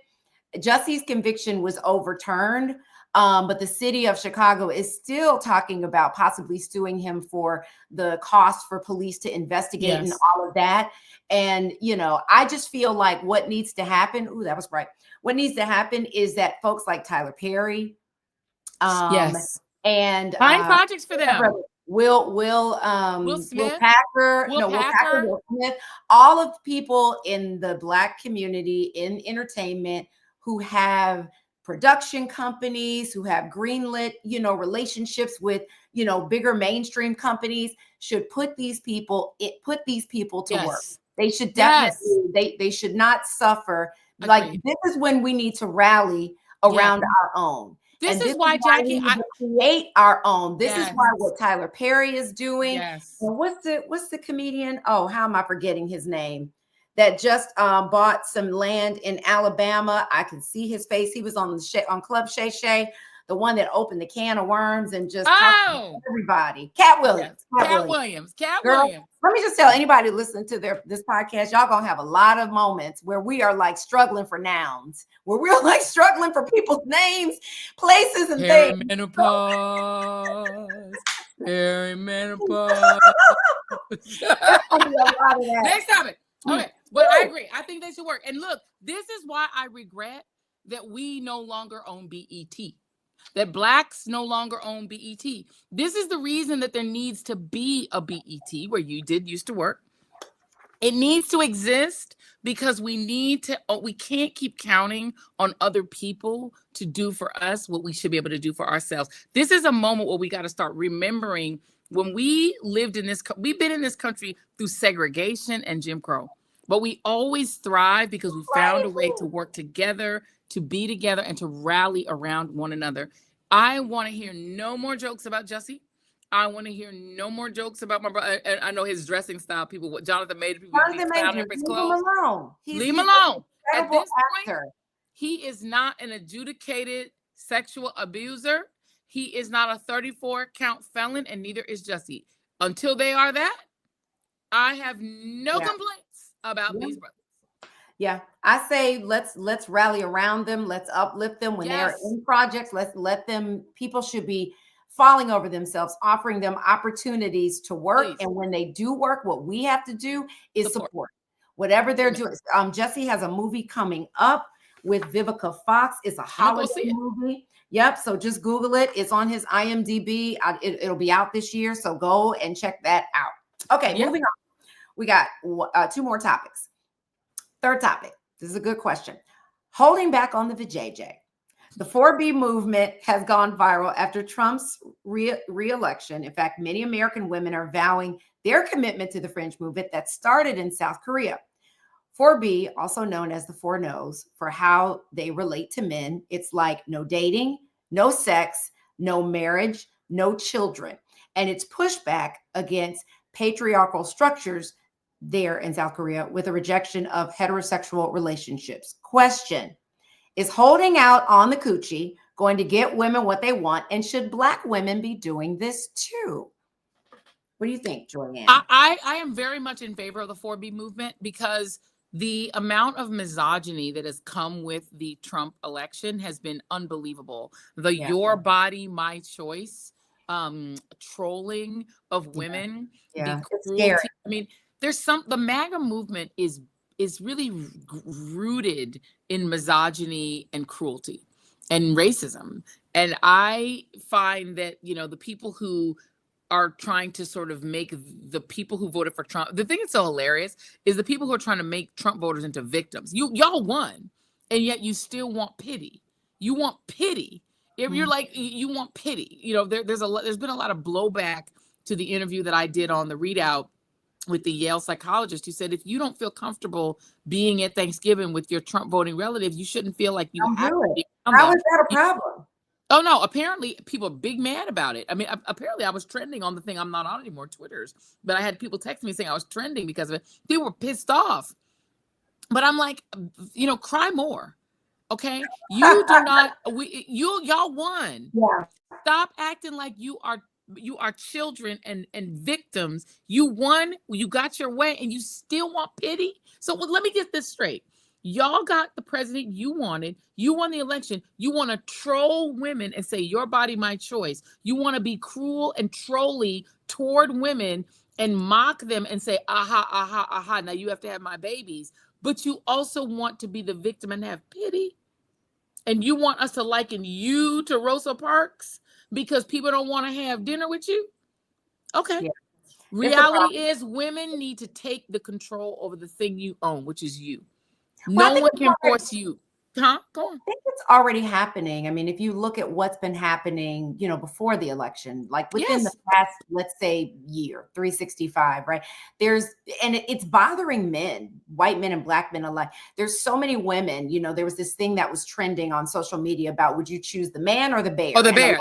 Jussie's conviction was overturned, but the city of Chicago is still talking about possibly suing him for the cost for police to investigate and all of that. And, I just feel like what needs to happen, what needs to happen is that folks like Tyler Perry, and find projects for them. Will Smith, Will Smith, all of the people in the Black community in entertainment who have production companies, who have greenlit, relationships with, bigger mainstream companies, should put these people to work. They should definitely, they should not suffer. Like, this is when we need to rally around our own. This is why, Jackie, we create our own. This is why what Tyler Perry is doing. And what's the comedian? Oh, how am I forgetting his name? That just bought some land in Alabama. I can see his face. He was on Club Shay Shay, the one that opened the can of worms and just talked to everybody. Cat Williams. Cat Williams. Let me just tell anybody listening to this podcast, y'all gonna have a lot of moments where we are like struggling for nouns, where we're like struggling for people's names, places, and things. Perimenopause. Next topic. Okay, but I agree. I think they should work. And look, this is why I regret that we no longer own BET. That Blacks no longer own BET. This is the reason that there needs to be a BET where you did used to work. It needs to exist because we can't keep counting on other people to do for us what we should be able to do for ourselves. This is a moment where we got to start remembering when we lived in we've been in this country through segregation and Jim Crow, but we always thrive because we found a way to work together, to be together, and to rally around one another. I want to hear no more jokes about Jussie. I want to hear no more jokes about my brother. And I know his dressing style. People, what Jonathan Major, people be clowning for his clothes. Leave him alone. At this point, he is not an adjudicated sexual abuser. He is not a 34 count felon, and neither is Jussie. Until they are that, I have no complaints about these brothers. Yeah, I say let's rally around them. Let's uplift them when they're in projects. Let's let them. People should be falling over themselves, offering them opportunities to work. And when they do work, what we have to do is support whatever they're doing. Jussie has a movie coming up with Vivica Fox. It's a holiday movie. Yep. So just Google it. It's on his IMDb. It'll be out this year. So go and check that out. Okay, moving on. We got 2 more topics. Third topic. This is a good question. Holding back on the vajayjay. The 4B movement has gone viral after Trump's re-election. In fact, many American women are vowing their commitment to the fringe movement that started in South Korea. 4B, also known as the 4 No's, for how they relate to men. It's like no dating, no sex, no marriage, no children. And it's pushback against patriarchal structures there in South Korea with a rejection of heterosexual relationships. Question: is holding out on the coochie going to get women what they want? And should Black women be doing this too? What do you think, Joyanne? I am very much in favor of the 4B movement because the amount of misogyny that has come with the Trump election has been unbelievable. Your body, my choice, trolling of women, the cruelty. I mean, the MAGA movement is really rooted in misogyny and cruelty and racism. And I find that, the people who are trying to sort of make the people who voted for Trump, the thing that's so hilarious is the people who are trying to make Trump voters into victims. Y'all won, and yet you still want pity. You want pity. If you're like, you want pity. There's been a lot of blowback to the interview that I did on the Readout with the Yale psychologist who said, if you don't feel comfortable being at Thanksgiving with your Trump voting relatives, you shouldn't feel like you have to be. How is that a problem? Oh, no. Apparently, people are big mad about it. I mean, apparently, I was trending on the thing. I'm not on anymore, Twitter's. But I had people text me saying I was trending because of it. People were pissed off. But I'm like, cry more. Okay? You do not. Y'all won. Yeah. Stop acting like you are children and victims. You won, you got your way, and you still want pity. So let me get this straight. Y'all got the president you wanted. You won the election. You want to troll women and say your body, my choice. You want to be cruel and trolly toward women and mock them and say, aha, aha, aha, now you have to have my babies. But you also want to be the victim and have pity. And you want us to liken you to Rosa Parks because people don't want to have dinner with you? Okay. Yeah. Reality is women need to take the control over the thing you own, which is you. No one can force you. Huh? Go on. I think it's already happening. I mean, if you look at what's been happening, before the election, like within the past, let's say year, 365, right? It's bothering men, white men and Black men alike. There's so many women, there was this thing that was trending on social media about, would you choose the man or the bear? Oh, the bear.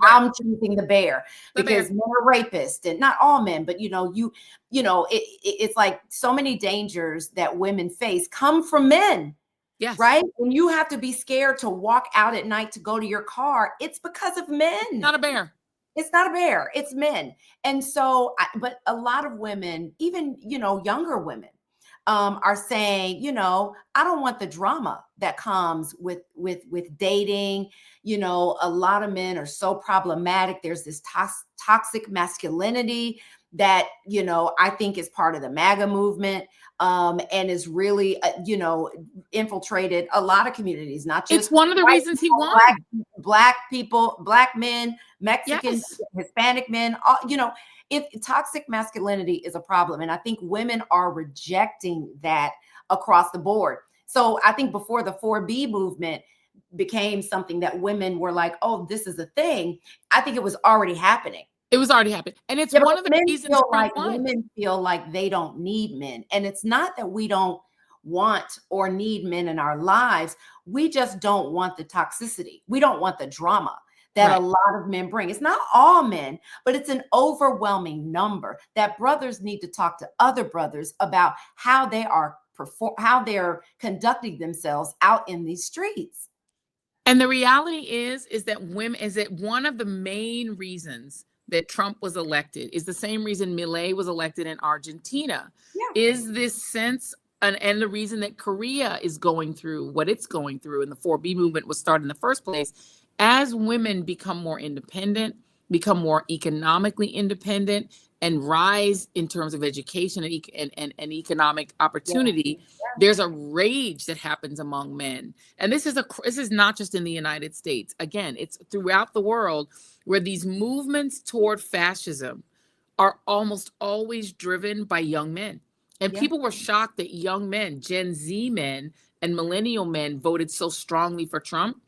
I'm choosing the bear because men are rapists, and not all men, but it's like so many dangers that women face come from men. Yes. Right? When you have to be scared to walk out at night to go to your car, it's because of men. Not a bear. It's not a bear. It's men. And so, but a lot of women, even, younger women, are saying, I don't want the drama that comes with dating. A lot of men are so problematic. There's this toxic masculinity that, I think is part of the MAGA movement. And is really, infiltrated a lot of communities, not just. It's one of the reasons he won. Black people, Black men, Mexicans, Hispanic men, all, if toxic masculinity is a problem, and I think women are rejecting that across the board. So I think before the 4B movement became something that women were like, oh, this is a thing, I think it was already happening. It was already happening. And it's Yeah, one of the reasons women feel like they don't need men. And it's not that we don't want or need men in our lives. We just don't want the toxicity. We don't want the drama that a lot of men bring. It's not all men, but it's an overwhelming number that brothers need to talk to other brothers about how they are how they're conducting themselves out in these streets. And the reality is that one of the main reasons that Trump was elected is the same reason Milei was elected in Argentina. Yeah. Is this sense, and the reason that Korea is going through what it's going through and the 4B movement was started in the first place, as women become more independent, become more economically independent, and rise in terms of education and economic opportunity, there's a rage that happens among men. And this is not just in the United States. Again, it's throughout the world where these movements toward fascism are almost always driven by young men. And people were shocked that young men, Gen Z men and millennial men, voted so strongly for Trump.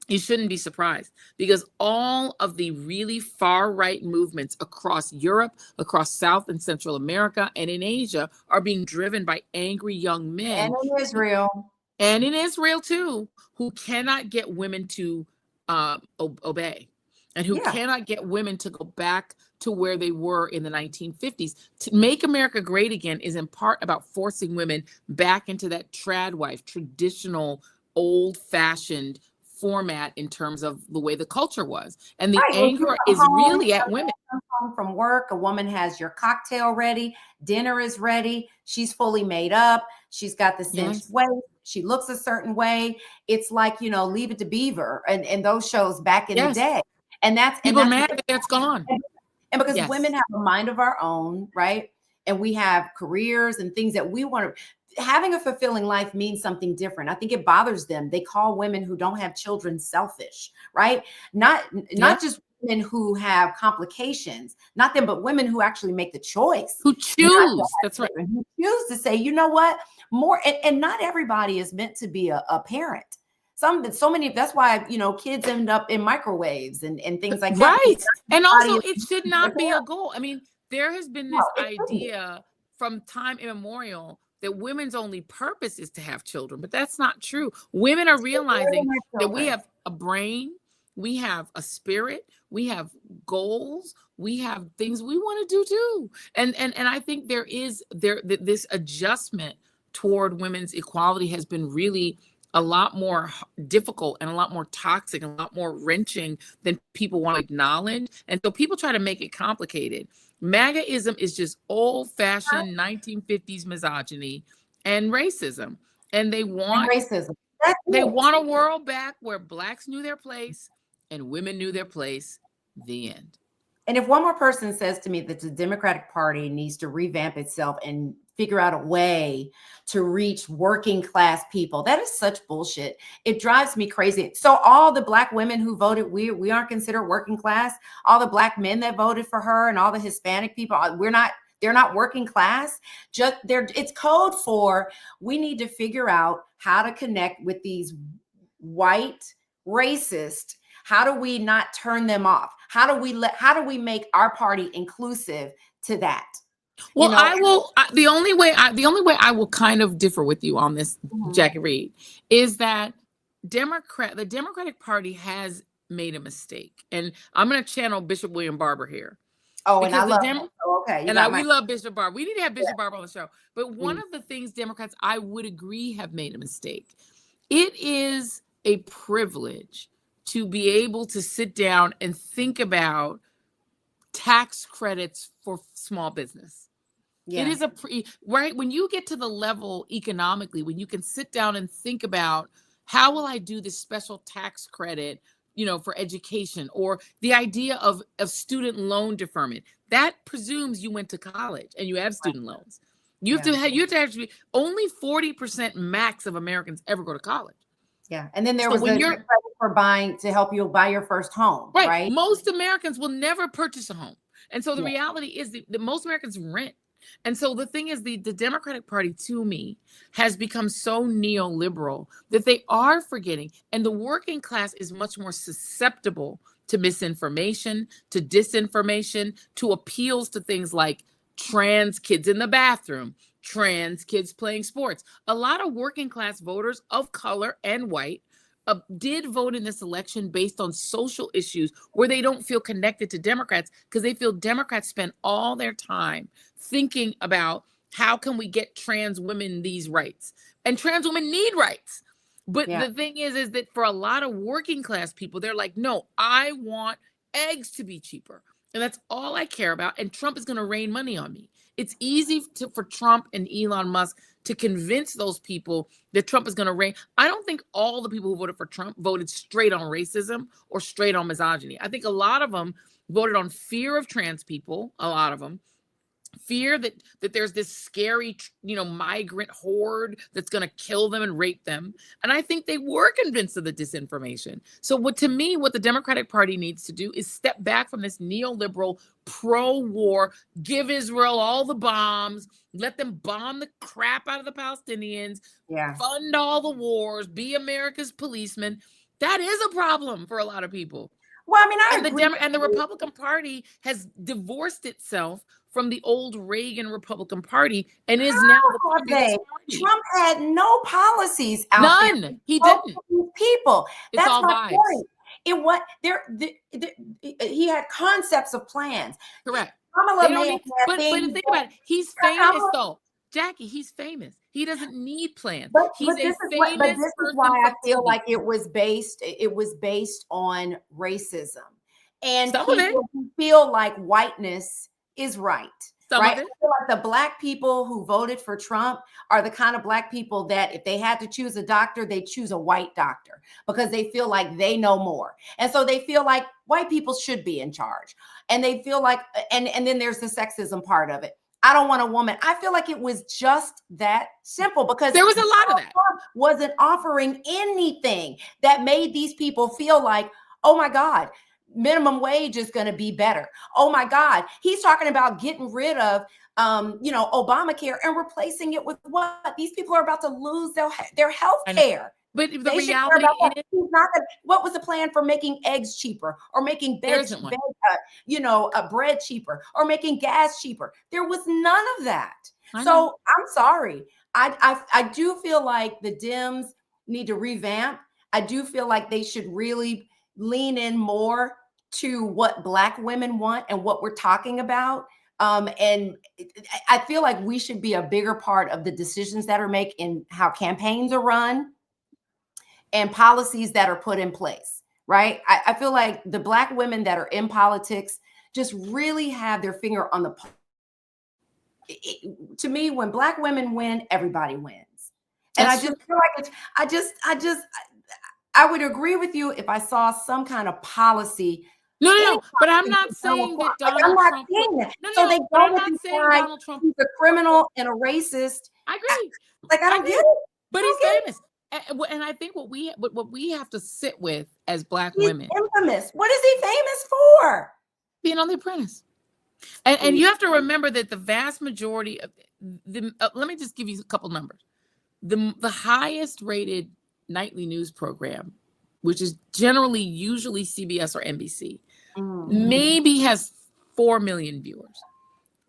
You shouldn't be surprised, because all of the really far right movements across Europe, across South and Central America, and in Asia are being driven by angry young men. And in Israel. And in Israel too, who cannot get women to obey, and who cannot get women to go back to where they were in the 1950s. To make America great again is in part about forcing women back into that trad wife, traditional, old-fashioned format in terms of the way the culture was. And the anger is really at women. Home from work, a woman has your cocktail ready, dinner is ready, she's fully made up, she's got the cinched waist, she looks a certain way. It's like, Leave It to Beaver and those shows back in the day. And that's people are mad that that's gone. And because women have a mind of our own, right? And we have careers and things that we want to. Having a fulfilling life means something different. I think it bothers them. They call women who don't have children selfish, right? Not just women who have complications, not them, but women who actually make the choice. Who choose. That's right. Who choose to say, you know what, more, and not everybody is meant to be a parent. So many, that's why, kids end up in microwaves and things like that. Right. And also it should not be a goal. I mean, there has been this idea from time immemorial that women's only purpose is to have children, but that's not true. Women are realizing that we have a brain, we have a spirit, we have goals, we have things we want to do too. And I think this adjustment toward women's equality has been really a lot more difficult and a lot more toxic and a lot more wrenching than people want to acknowledge. And so people try to make it complicated. MAGAism is just old-fashioned 1950s misogyny and racism. And they want a world back where blacks knew their place and women knew their place. The end. And if one more person says to me that the Democratic Party needs to revamp itself and figure out a way to reach working class people, that is such bullshit. It drives me crazy. So all the black women who voted, we aren't considered working class. All the black men that voted for her and all the Hispanic people, they're not working class. It's code for, we need to figure out how to connect with these white racist. How do we not turn them off? How do we make our party inclusive to that? Well, the only way I will kind of differ with you on this, Jackie Reed, is that the Democratic Party has made a mistake. And I'm going to channel Bishop William Barber here. Oh, and I love we love Bishop Barber. We need to have Bishop Barber on the show. But one of the things Democrats, I would agree, have made a mistake. It is a privilege to be able to sit down and think about tax credits for small business. Yeah. It is right when you get to the level economically, when you can sit down and think about, how will I do this special tax credit, for education, or the idea of student loan deferment. That presumes you went to college and you have student loans. You have to actually, only 40% max of Americans ever go to college. Yeah. And then there was the credit for to help you buy your first home. Right. Most Americans will never purchase a home. And so the reality is that most Americans rent. And so the thing is, the Democratic Party, to me, has become so neoliberal that they are forgetting. And the working class is much more susceptible to misinformation, to disinformation, to appeals to things like trans kids in the bathroom, trans kids playing sports. A lot of working class voters of color and white did vote in this election based on social issues where they don't feel connected to Democrats because they feel Democrats spend all their time thinking about how can we get trans women these rights, and trans women need rights. But the thing is that for a lot of working class people, they're like, no, I want eggs to be cheaper. And that's all I care about. And Trump is going to rain money on me. It's easy for Trump and Elon Musk to convince those people that Trump is going to rain. I don't think all the people who voted for Trump voted straight on racism or straight on misogyny. I think a lot of them voted on fear of trans people, a lot of them. Fear that there's this scary, migrant horde that's going to kill them and rape them. And I think they were convinced of the disinformation. So what the Democratic Party needs to do is step back from this neoliberal pro-war, give Israel all the bombs, let them bomb the crap out of the Palestinians, fund all the wars, be America's policeman. That is a problem for a lot of people. Well, I mean, and the Republican Party has divorced itself from the old Reagan Republican Party and is now the party. Trump had no policies out None. there. He didn't. People. It's That's all my vibes. point. It what he had concepts of plans. Correct. But think about it. He's famous though. Jackie, he's famous. He doesn't need plans. But this is why I feel like it was based on racism. And people who feel like whiteness is right. Right? I feel like the Black people who voted for Trump are the kind of Black people that if they had to choose a doctor, they choose a white doctor because they feel like they know more. And so they feel like white people should be in charge. And they feel like, and then there's the sexism part of it. I don't want a woman. I feel like it was just that simple because there was a lot of that. Trump wasn't offering anything that made these people feel like, oh my God, minimum wage is going to be better. Oh my God. He's talking about getting rid of, Obamacare and replacing it with what? These people are about to lose their health care. But the reality is, what was the plan for making eggs cheaper or making bread cheaper or making gas cheaper? There was none of that. So I'm sorry. I do feel like the Dems need to revamp. I do feel like they should really lean in more to what Black women want and what we're talking about. And I feel like we should be a bigger part of the decisions that are made in how campaigns are run and policies that are put in place, right? I feel like the Black women that are in politics just really have their finger on the pulse. To me, when Black women win, everybody wins. And I just feel like I would agree with you if I saw some kind of policy. No, but I'm not saying that Donald Trump. So they go with this guy, Donald Trump. He's a criminal and a racist. I agree. I don't get it. But he's famous. And I think what we have to sit with as Black women. Infamous. What is he famous for? Being on The Apprentice. And you have to remember that the vast majority of let me just give you a couple numbers. The highest rated nightly news program, which is usually CBS or NBC, maybe has 4 million viewers.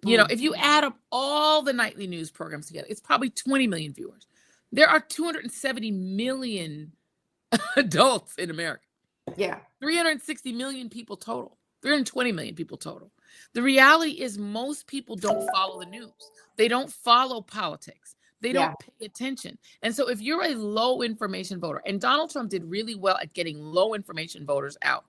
If you add up all the nightly news programs together, it's probably 20 million viewers. There are 270 million adults in America. Yeah. 360 million people total. 320 million people total. The reality is most people don't follow the news. They don't follow politics. They don't pay attention. And so if you're a low information voter, and Donald Trump did really well at getting low information voters out.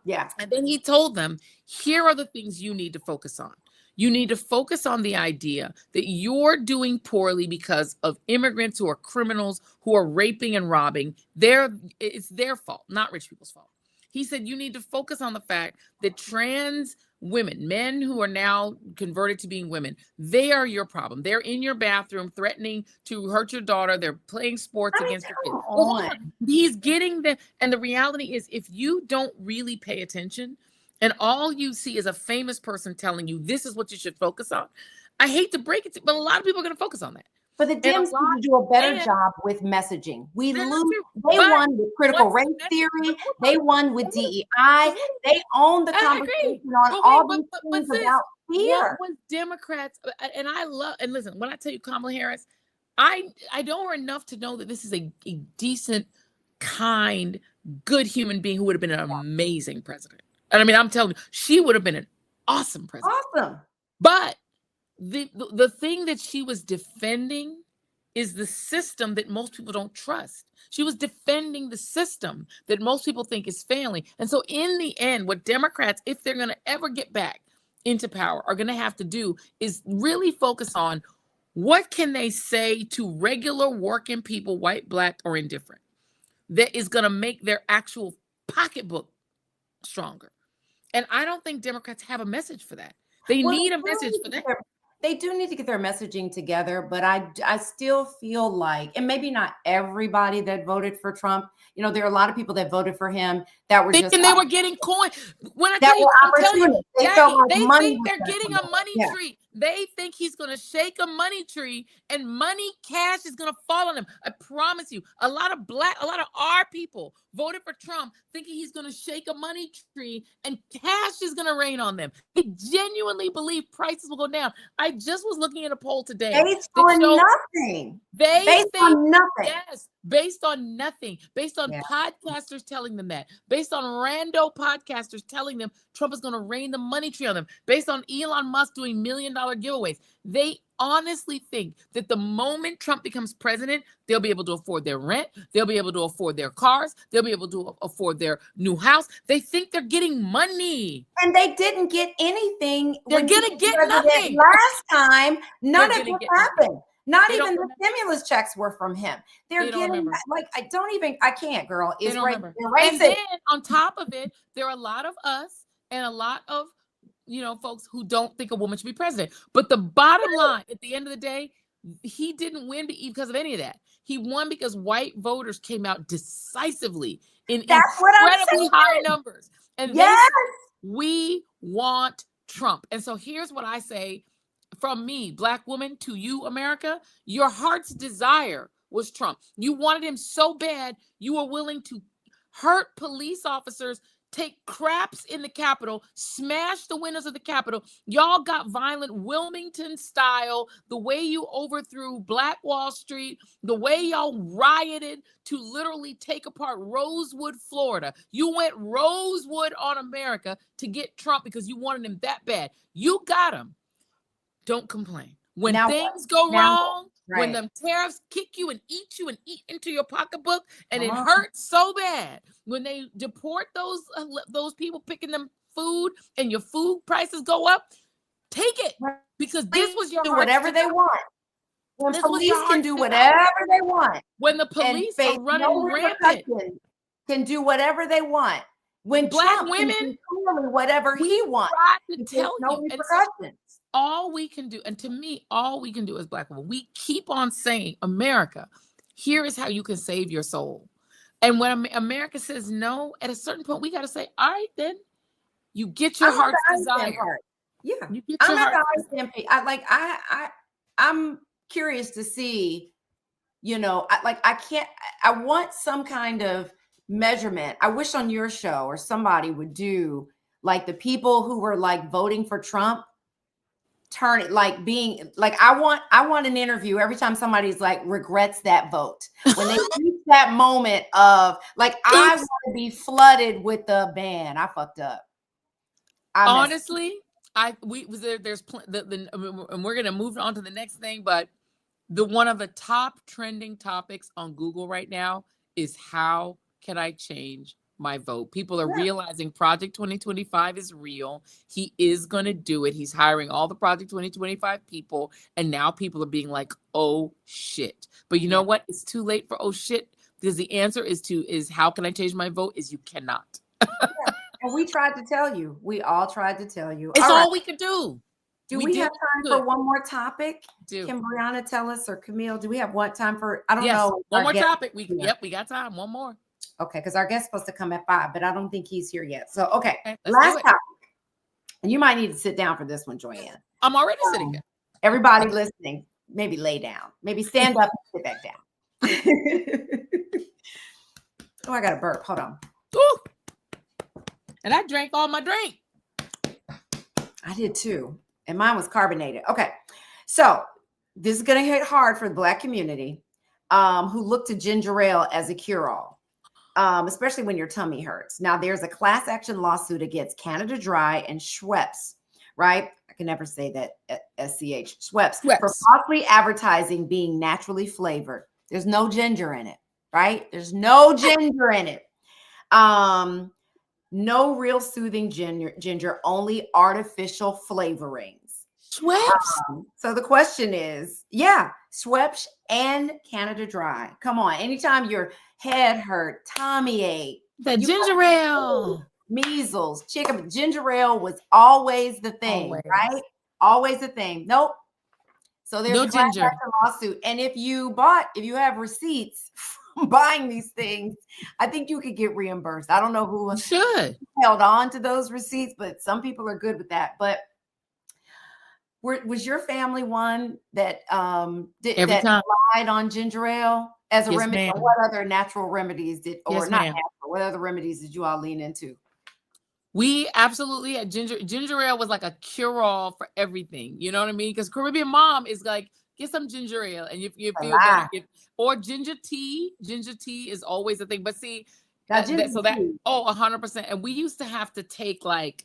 Yeah. And then he told them, here are the things you need to focus on. You need to focus on the idea that you're doing poorly because of immigrants who are criminals, who are raping and robbing. It's their fault, not rich people's fault. He said, you need to focus on the fact that trans women, men who are now converted to being women, they are your problem. They're in your bathroom threatening to hurt your daughter. They're playing sports against your kids. He's getting and the reality is if you don't really pay attention and all you see is a famous person telling you this is what you should focus on, I hate to break it to you, but a lot of people are going to focus on that. But the And a Dems lot, need to do a better and job with messaging. We that's lose. true. They But won with critical what's race the theory. message? They won with DEI. They own the I agree. conversation on But all wait, these but things sis, about what fear. was Democrats? And I love, and listen, when I tell you Kamala Harris, I know her enough to know that this is a decent, kind, good human being who would have been an amazing president. And I mean, I'm telling you, she would have been an awesome president. Awesome. But the thing that she was defending is the system that most people don't trust. She was defending the system that most people think is failing. And so in the end, what Democrats, if they're going to ever get back into power, are going to have to do is really focus on what can they say to regular working people, white, black, or indifferent, that is going to make their actual pocketbook stronger. And I don't think Democrats have a message for that. They need a message for that. They do need to get their messaging together, but I still feel like, and maybe not everybody that voted for Trump, you know, there are a lot of people that voted for him that were thinking just they were getting coin. When I that tell you, were I'm telling you, opportunists. They Jackie, felt like they money think was they're gonna getting come a in. money Yeah. tree. They think he's going to shake a money tree and money cash is going to fall on him. I promise you, a lot of our people voted for Trump thinking he's going to shake a money tree and cash is going to rain on them. They genuinely believe prices will go down. I just was looking at a poll today. Based on nothing. Based on nothing. Yes, based on nothing. Based on podcasters telling them that. Based on rando podcasters telling them Trump is going to rain the money tree on them. Based on Elon Musk doing $1 million giveaways. They honestly think that the moment Trump becomes president, they'll be able to afford their rent. They'll be able to afford their cars. They'll be able to afford their new house. They think they're getting money. And they didn't get anything. They're going to get nothing. Last time, none of it happened. Not They even the stimulus checks were from him. They're getting like, I can't, girl. It's right. And then on top of it, there are a lot of us and a lot of, you know, folks who don't think a woman should be president. But the bottom line, at the end of the day, he didn't win because of any of that. He won because white voters came out decisively in incredibly high numbers. And they said, we want Trump. And so here's what I say from me, Black woman, to you, America. Your heart's desire was Trump. You wanted him so bad, you were willing to hurt police officers, take craps in the Capitol, smash the windows of the Capitol. Y'all got violent Wilmington style, the way you overthrew Black Wall Street, the way y'all rioted to literally take apart Rosewood, Florida. You went Rosewood on America to get Trump because you wanted him that bad. You got him. Don't complain. When things go wrong, when them tariffs kick you and eat into your pocketbook, and it hurts so bad, when they deport those people picking them food and your food prices go up, take it, because this was your do whatever they want. When police can do whatever they want. When the police are running rampant, can do whatever they want. When Black Trump women can do whatever he wants. To tell you, repercussions. All we can do, and to me, all we can do as Black women, we keep on saying, America, here is how you can save your soul. And when America says no, at a certain point, we got to say, all right, then you get your heart's desire. Yeah, you get your heart's desire. I'm curious to see, you know, I want some kind of measurement. I wish on your show or somebody would do like the people who were like voting for Trump. Turn it like being like I want an interview every time somebody's like regrets that vote when they reach that moment of like I want to be flooded with the ban. I fucked up. Honestly, and we're gonna move on to the next thing, but one of the top trending topics on Google right now is how can I change my vote? People are realizing Project 2025 is real. He is going to do it. He's hiring all the Project 2025 people. And now people are being like, oh shit. But you know what? It's too late for oh shit, because the answer is how can I change my vote? Is you cannot. And we tried to tell you. We all tried to tell you. It's all we could do. Do we have time for one more topic? Can Brianna tell us, or Camille, do we have time for, I don't know. One more topic. We got time. One more. Okay, because our guest's supposed to come at 5, but I don't think he's here yet. So, okay, let's last do it. topic. And you might need to sit down for this one, Joyanne. I'm already sitting here. Everybody listening, maybe lay down. Maybe stand up and sit back down. Oh, I got a burp. Hold on. Ooh. And I drank all my drink. I did too. And mine was carbonated. Okay. So this is going to hit hard for the Black community who look to ginger ale as a cure-all, especially when your tummy hurts. Now, there's a class action lawsuit against Canada Dry and Schweppes, right? I can never say that, SCH, Schweppes, for falsely advertising being naturally flavored. There's no ginger in it, right? There's no ginger in it. No real soothing ginger, only artificial flavorings. Schweppes. So the question is, Schweppes and Canada Dry. Come on, anytime your head hurt, tummy ache, the ginger ale, measles, chicken, ginger ale was always the thing, right? Always the thing. Nope. So there's a class action lawsuit, and if you have receipts from buying these things, I think you could get reimbursed. I don't know who held on to those receipts, but some people are good with that. But was your family one that relied on ginger ale as a remedy? Or what other natural remedies what other remedies did you all lean into? We absolutely had ginger ale was like a cure-all for everything. You know what I mean? Because Caribbean mom is like, get some ginger ale and you feel better. Or ginger tea. Ginger tea is always a thing. But see, 100%. And we used to have to take like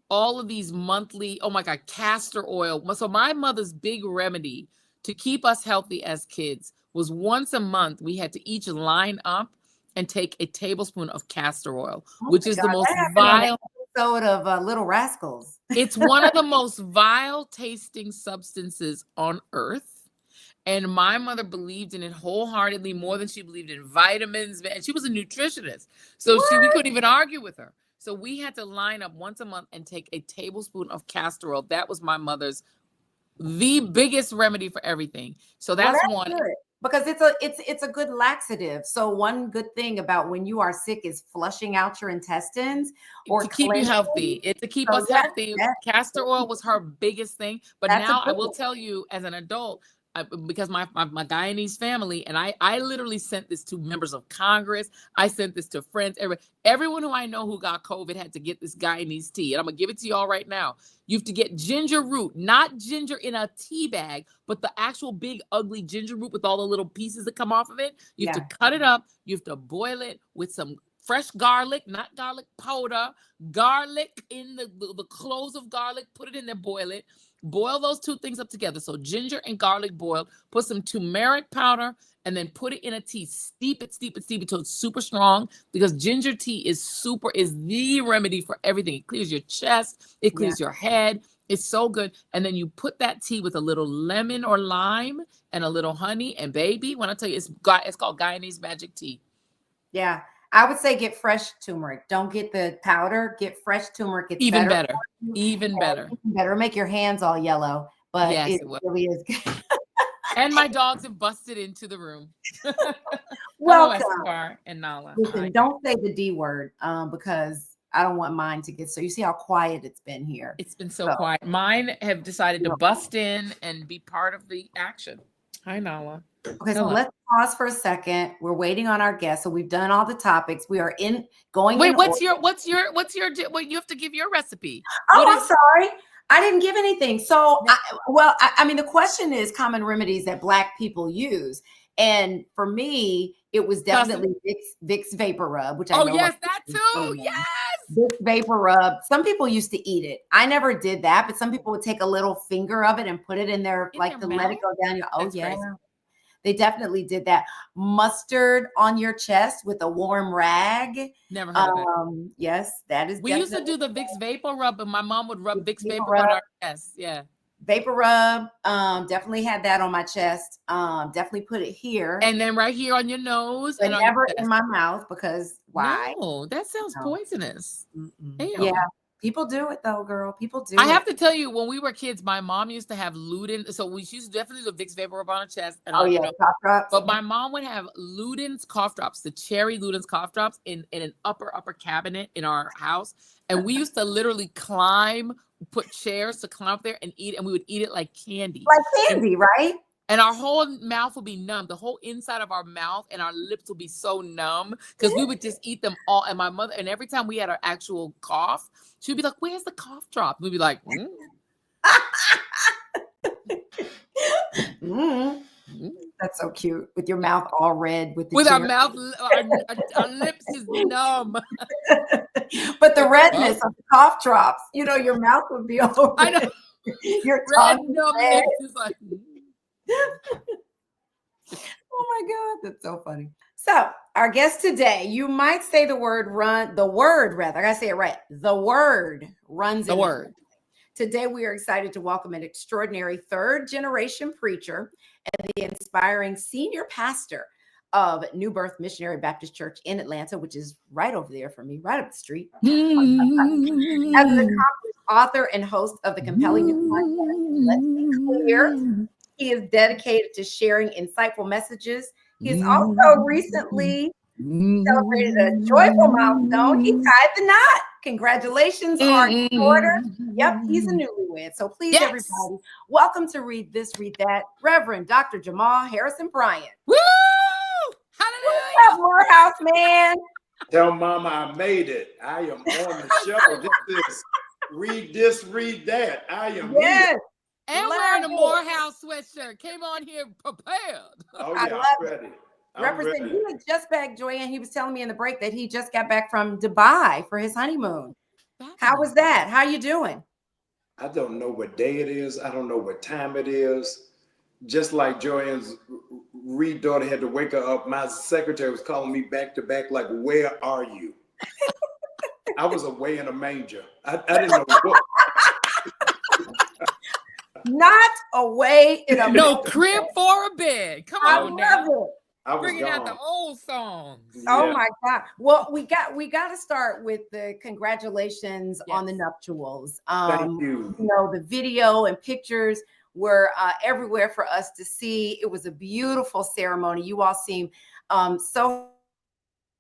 all of these monthly, oh my God, castor oil. So my mother's big remedy to keep us healthy as kids was once a month, we had to each line up and take a tablespoon of castor oil, which is the most vile episode of Little Rascals. It's one of the most vile tasting substances on earth. And my mother believed in it wholeheartedly, more than she believed in vitamins. And she was a nutritionist. So we couldn't even argue with her. So we had to line up once a month and take a tablespoon of castor oil. That was my mother's the biggest remedy for everything. So that's one. Good. Because it's a good laxative. So one good thing about when you are sick is flushing out your intestines or to keep you healthy. It's to keep us healthy. Castor oil was her biggest thing. But now I will tell you, as an adult, because my Guyanese family, and I literally sent this to members of Congress. I sent this to friends. Everyone who I know who got COVID had to get this Guyanese tea. And I'm going to give it to y'all right now. You have to get ginger root, not ginger in a tea bag, but the actual big, ugly ginger root with all the little pieces that come off of it. You have to cut it up. You have to boil it with some fresh garlic, not garlic powder, garlic in the cloves of garlic, put it in there, boil it. Boil those two things up together. So ginger and garlic boiled, put some turmeric powder, and then put it in a tea. Steep it until it's super strong, because ginger tea is the remedy for everything. It clears your chest. It clears your head. It's so good. And then you put that tea with a little lemon or lime and a little honey. And baby, when I tell you, it's called Guyanese magic tea. Yeah. I would say get fresh turmeric. Don't get the powder. Get fresh turmeric. It's even better. Even better. Make your hands all yellow, but yes, it really is good. And my dogs have busted into the room. Welcome. Hello, Escobar and Nala. Listen, don't say the D word because I don't want mine to get. So you see how quiet it's been here. It's been so quiet. Mine have decided to bust in and be part of the action. Hi, Nala. Okay, so let's pause for a second. We're waiting on our guest. So we've done all the topics. We are going. Wait, what's your? You have to give your recipe. I'm sorry. I didn't give anything. So, I mean, the question is common remedies that Black people use. And for me, it was definitely Vicks Vapor Rub, which I know. Oh, yes, that too. Yes. Vicks Vapor Rub. Some people used to eat it. I never did that, but some people would take a little finger of it and put it in there, let it go down your. Oh, yeah. Crazy. They definitely did that. Mustard on your chest with a warm rag. Never heard of it. Yes, that is. We used to do the Vicks Vapor Rub, and my mom would rub Vicks Vapor Rub on our chest. Yeah. Vapor Rub. Definitely had that on my chest. Definitely put it here. And then right here on your nose. But never in my mouth because why? No, that sounds poisonous. Yeah. People do it though, girl. People do I it. have to tell you, when we were kids, my mom used to have Luden. So we used to definitely do Vicks Vapor Rub on her chest. And Oh, yeah, cough drops. but my mom would have Luden's cough drops, the cherry Luden's cough drops in an upper cabinet in our house. And we used to literally put chairs to climb up there and eat. And we would eat it like candy. Like candy, right? And our whole mouth would be numb. The whole inside of our mouth and our lips would be so numb because we would just eat them all. And my mother, and every time we had our actual cough, she'd be like, "Where's the cough drop?" We'd be like, That's so cute. With your mouth all red. With our mouth, our lips is numb. But the redness of the cough drops, your mouth would be all red. I know. Your tongue red. Lips is like... Oh my God, that's so funny. So our guest today, you might say the word runs in the word. Today we are excited to welcome an extraordinary third generation preacher and the inspiring senior pastor of New Birth Missionary Baptist Church in Atlanta, which is right over there from me, right up the street. As an accomplished author and host of the compelling new podcast, Let's Be Clear, he is dedicated to sharing insightful messages. He has also recently celebrated a joyful milestone. He tied the knot. Congratulations on his order. Yep, he's a newlywed. So please, everybody, welcome to Read This, Read That, Reverend Dr. Jamal Harrison Bryant. Woo! Hallelujah! What's up, Morehouse man? Tell Mama I made it. I am on the show. This is Read This, Read That. I am here. And wearing a Morehouse sweatshirt. Came on here prepared. Oh, yeah, I'm ready. Represent, he was just back, Joyanne. He was telling me in the break that he just got back from Dubai for his honeymoon. How was that? How you doing? I don't know what day it is. I don't know what time it is. Just like Joyanne's Reed daughter had to wake her up, my secretary was calling me back to back, like, where are you? I was away in a manger. I didn't know what. Not away in a no crib for a bed. Come on now. I was bringing gone. out the old songs. Oh my God! Well, we got to start with the congratulations on the nuptials. Thank you. The video and pictures were everywhere for us to see. It was a beautiful ceremony. You all seem so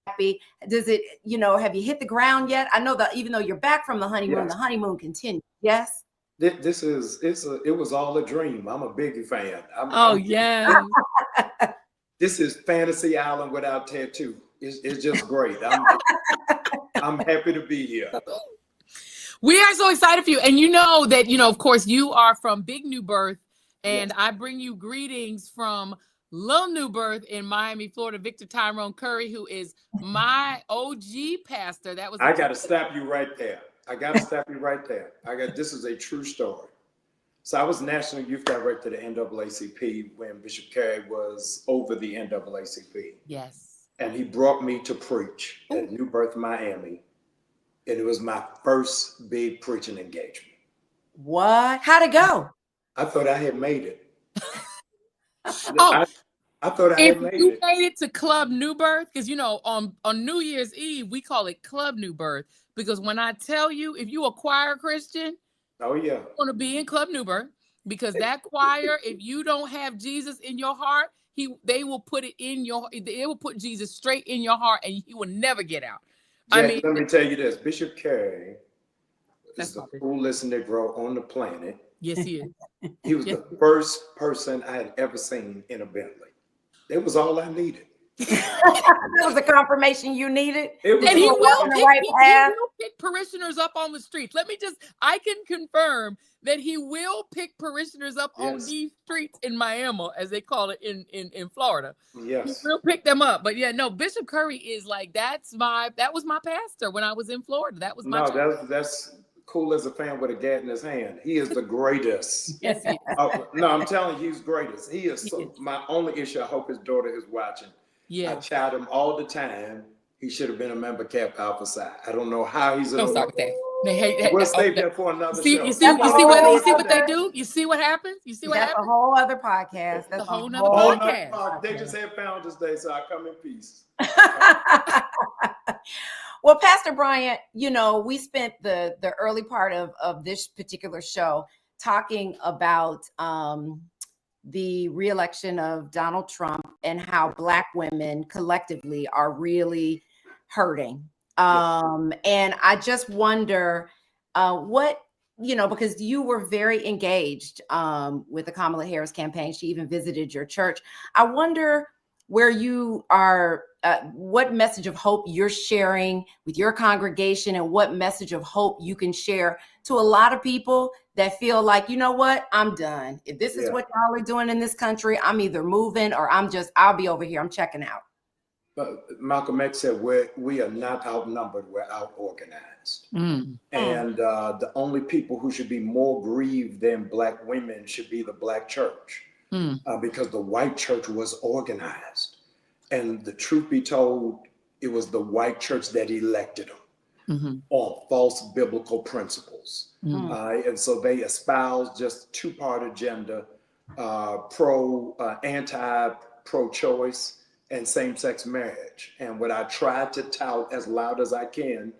happy. Does it? Have you hit the ground yet? I know that even though you're back from the honeymoon, the honeymoon continues. Yes. It was all a dream. I'm a Biggie fan. This is Fantasy Island without tattoo. It's just great. I'm happy to be here. We are so excited for you. And you know that, of course, you are from Big New Birth. And I bring you greetings from Little New Birth in Miami, Florida, Victor Tyrone Curry, who is my OG pastor. I got to stop you right there. This is a true story. So I was National Youth Director of the NAACP when Bishop Carey was over the NAACP. Yes. And he brought me to preach at New Birth, Miami. And it was my first big preaching engagement. What? How'd it go? I thought I had made it. I thought I had made it. If you made it to Club New Birth, because, on New Year's Eve, we call it Club New Birth. Because when I tell you, if you a choir Christian, you want to be in Club New Birth, because that choir, if you don't have Jesus in your heart, they will put Jesus straight in your heart, and he will never get out. Let me tell you this: Bishop Carey is the coolest Negro on the planet. Yes, he is. He was the first person I had ever seen in a Bentley. It was all I needed. That was the confirmation you needed. And he will pick parishioners up on the streets. I can confirm that he will pick parishioners up on these streets in Miami, as they call it in Florida. Yes. He will pick them up. But Bishop Curry is like, that was my pastor when I was in Florida. That was my that's cool as a fan with a gat in his hand. He is the greatest. Yes, he is. No, I'm telling you, he's greatest. He is my only issue. I hope his daughter is watching. Yeah. I chide him all the time. He should have been a member Kappa Alpha Psi. I don't know how he's Don't start with that. We'll save that for another show. You see what they do? You see what happens? You see what happens? That's a whole other podcast. That's a whole nother podcast. They just had Founders Day, so I come in peace. Well, Pastor Bryant, we spent the early part of this particular show talking about the reelection of Donald Trump and how Black women collectively are really hurting. And I just wonder what, because you were very engaged with the Kamala Harris campaign. She even visited your church. I wonder where you are, what message of hope you're sharing with your congregation, and what message of hope you can share to a lot of people that feel like, you know what, I'm done. If this is what y'all are doing in this country, I'm either moving or I'll be over here. I'm checking out. Malcolm X said, we are not outnumbered, we're out organized. And the only people who should be more grieved than Black women should be the Black church. Because the white church was organized. And the truth be told, it was the white church that elected them on false biblical principles. And so they espoused just two-part agenda, anti-pro-choice and same-sex marriage. And what I tried to tout as loud as I can,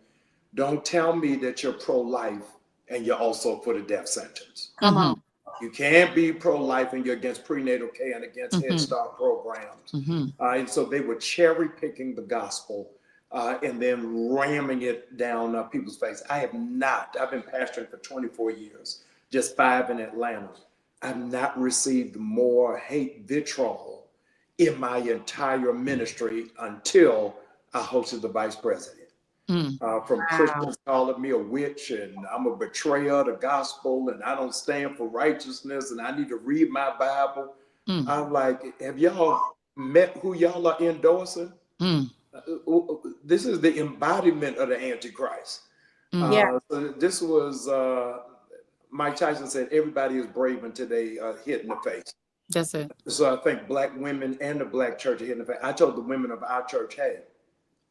don't tell me that you're pro-life and you're also for the death sentence. Come on. You can't be pro-life and you're against prenatal care and against Head Start programs. And so they were cherry picking the gospel and then ramming it down people's face. I've been pastoring for 24 years, just 5 in Atlanta. I've not received more hate vitriol in my entire ministry until I hosted the vice president. From Christians calling me a witch and I'm a betrayer of the gospel and I don't stand for righteousness and I need to read my Bible. I'm like, have y'all met who y'all are endorsing? This is the embodiment of the Antichrist. So this was, Mike Tyson said, everybody is brave until they hit in the face. That's it. So I think Black women and the Black church are hitting the face. I told the women of our church, hey,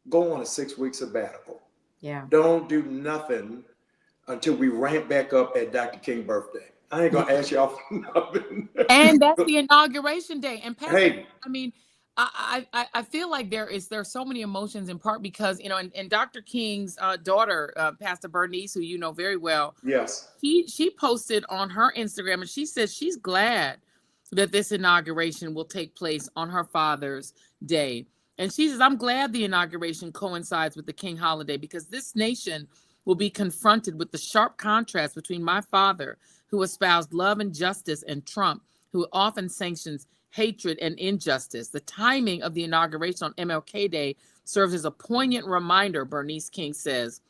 go on a 6-week sabbatical. Don't do nothing until we ramp back up at Dr. King's birthday. I ain't gonna ask y'all for nothing. And that's the inauguration day. And Pastor, Hey. I mean, I feel like there's so many emotions, in part because, and Dr. King's daughter, Pastor Bernice, who you know very well. Yes. She posted on her Instagram and she says she's glad that this inauguration will take place on her father's day. And she says, I'm glad the inauguration coincides with the King holiday because this nation will be confronted with the sharp contrast between my father, who espoused love and justice, and Trump, who often sanctions hatred and injustice. The timing of the inauguration on MLK Day serves as a poignant reminder, Bernice King says,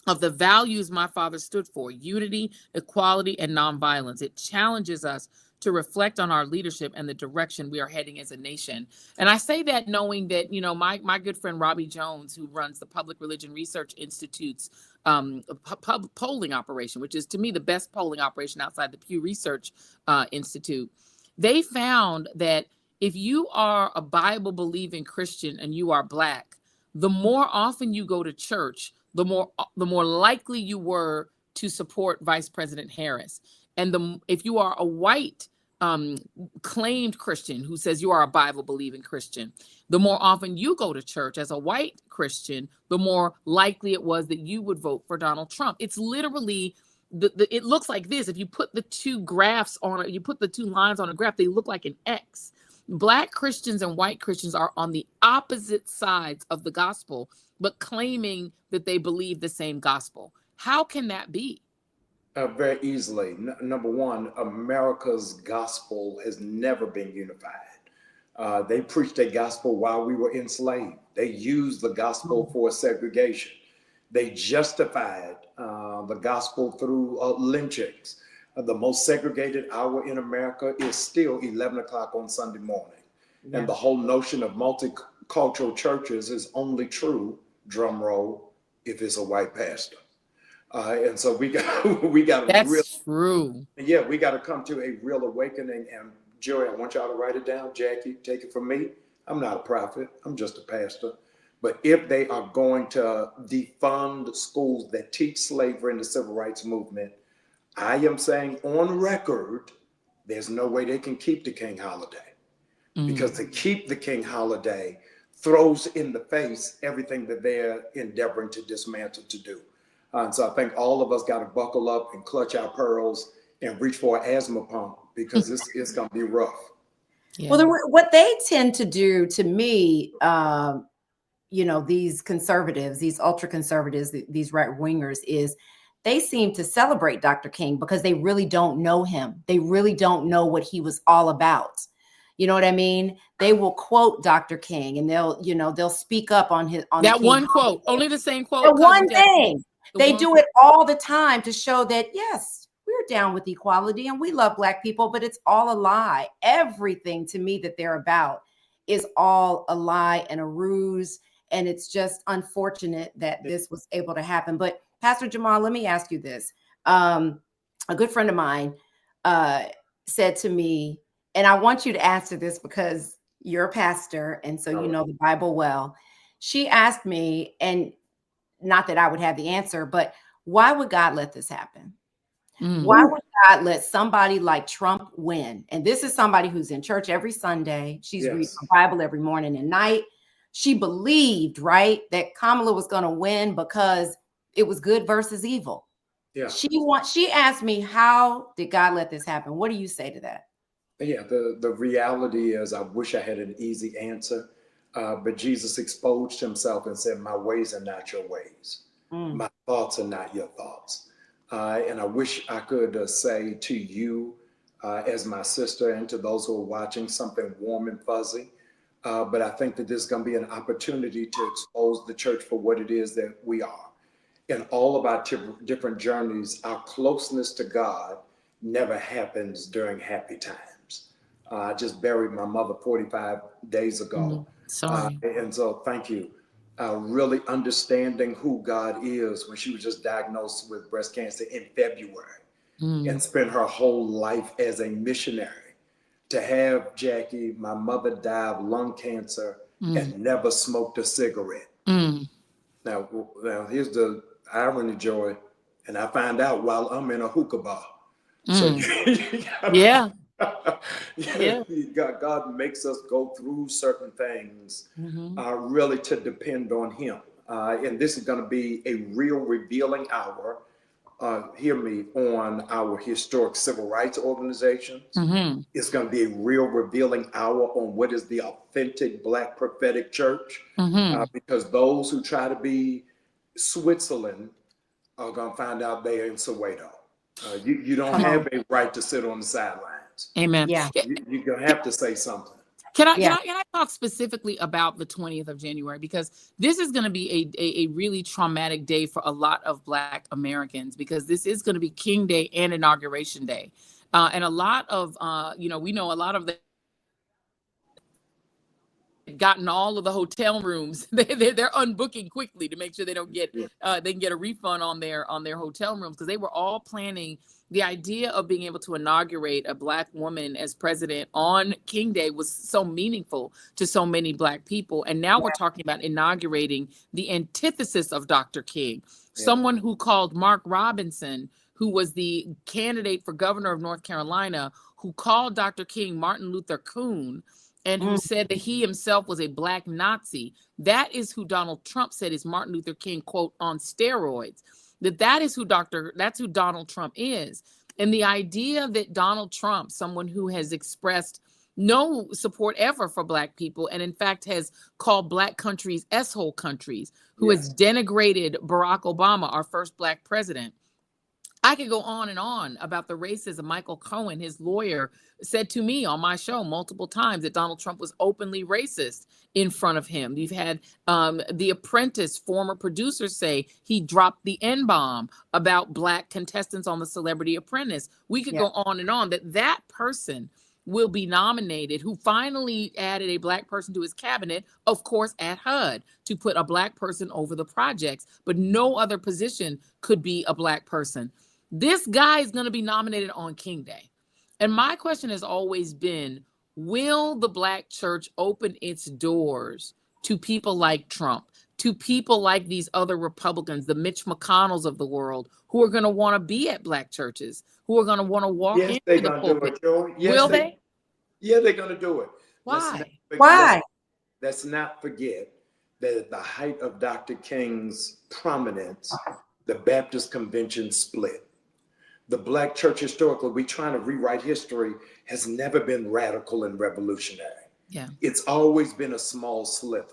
of the values my father stood for: unity, equality, and nonviolence. It challenges us to reflect on our leadership and the direction we are heading as a nation. And I say that knowing that, my good friend Robbie Jones, who runs the Public Religion Research Institute's polling operation, which is to me the best polling operation outside the Pew Research Institute, they found that if you are a Bible believing Christian and you are Black, the more often you go to church, the more likely you were to support Vice President Harris. And if you are a white claimed Christian who says you are a Bible believing Christian, the more often you go to church as a white Christian, the more likely it was that you would vote for Donald Trump. It's literally it looks like this. If you put the two graphs on it, you put the two lines on a graph, they look like an X. Black Christians and white Christians are on the opposite sides of the gospel, but claiming that they believe the same gospel. How can that be? Very easily. Number one, America's gospel has never been unified. They preached a gospel while we were enslaved. They used the gospel for segregation. They justified the gospel through lynchings. The most segregated hour in America is still 11 o'clock on Sunday morning. Yeah. And the whole notion of multicultural churches is only true, drum roll, if it's a white pastor. And so we got That's true. Yeah, we got to come to a real awakening. And Joey, I want y'all to write it down. Jackie, take it from me. I'm not a prophet. I'm just a pastor. But if they are going to defund schools that teach slavery and the civil rights movement, I am saying on record, there's no way they can keep the King holiday. Because to keep the King holiday, throws in the face everything that they're endeavoring to dismantle to do. And so I think all of us got to buckle up and clutch our pearls and reach for an asthma pump, because it's going to be rough. Yeah. Well, what they tend to do, to me, these conservatives, these ultra conservatives, these right wingers, is they seem to celebrate Dr. King because they really don't know him. They really don't know what he was all about. You know what I mean? They will quote Dr. King, and they'll speak up on that one quote, only the same quote. The one thing. They do it all the time to show that, yes, we're down with equality and we love Black people, but it's all a lie. Everything to me that they're about is all a lie and a ruse. And it's just unfortunate that this was able to happen. But Pastor Jamal, let me ask you this. A good friend of mine said to me, and I want you to answer this because you're a pastor, and so you know the Bible well. She asked me, and not that I would have the answer, but why would God let this happen? Why would God let somebody like Trump win? And this is somebody who's in church every Sunday. She's reading the Bible every morning and night. She believed, right, that Kamala was going to win because it was good versus evil. Yeah. She asked me, how did God let this happen? What do you say to that? Yeah, the reality is, I wish I had an easy answer, but Jesus exposed himself and said, my ways are not your ways. My thoughts are not your thoughts. And I wish I could say to you, as my sister, and to those who are watching, something warm and fuzzy. But I think that this is going to be an opportunity to expose the church for what it is that we are. In all of our different journeys, our closeness to God never happens during happy times. I just buried my mother 45 days ago. Sorry. And so thank you. Really understanding who God is when she was just diagnosed with breast cancer in February and spent her whole life as a missionary. To have Jackie, my mother, die of lung cancer and never smoked a cigarette. Now, here's the irony, Joy, and I find out while I'm in a hookah bar. So God makes us go through certain things really to depend on him. And this is going to be a real revealing hour, hear me, on our historic civil rights organizations. It's going to be a real revealing hour on what is the authentic Black prophetic church, because those who try to be Switzerland are going to find out they're in Soweto. You don't have a right to sit on the sidelines. Amen. Yeah. You're going to have to say something. Can I talk specifically about the 20th of January? Because this is going to be a really traumatic day for a lot of Black Americans, because this is going to be King Day and Inauguration Day. And a lot of, we know a lot of the gotten all of the hotel rooms. They're unbooking quickly to make sure they don't get they can get a refund on their hotel rooms, because they were all planning. The idea of being able to inaugurate a Black woman as president on King Day was so meaningful to so many Black people. And now we're talking about inaugurating the antithesis of Dr. King, someone who called Mark Robinson, who was the candidate for governor of North Carolina, who called Dr. King Martin Luther Coon, and who said that he himself was a Black Nazi. That is who Donald Trump said is Martin Luther King, quote, on steroids. That's who Donald Trump is. And the idea that Donald Trump, someone who has expressed no support ever for Black people, and in fact has called Black countries S-hole countries, who has denigrated Barack Obama, our first Black president. I could go on and on about the racism. Michael Cohen, his lawyer, said to me on my show multiple times that Donald Trump was openly racist in front of him. You've had The Apprentice, former producers, say he dropped the N-bomb about Black contestants on The Celebrity Apprentice. We could go on and on. That person will be nominated, who finally added a Black person to his cabinet, of course, at HUD, to put a Black person over the projects. But no other position could be a Black person. This guy is going to be nominated on King Day. And my question has always been, will the Black church open its doors to people like Trump, to people like these other Republicans, the Mitch McConnells of the world, who are going to want to be at Black churches, who are going to want to walk into the pulpit? Will they? Yeah, they're going to do it. Why? Why? let's not forget that at the height of Dr. King's prominence, the Baptist Convention split. The Black church historically, we trying to rewrite history, has never been radical and revolutionary. Yeah. It's always been a small sliver.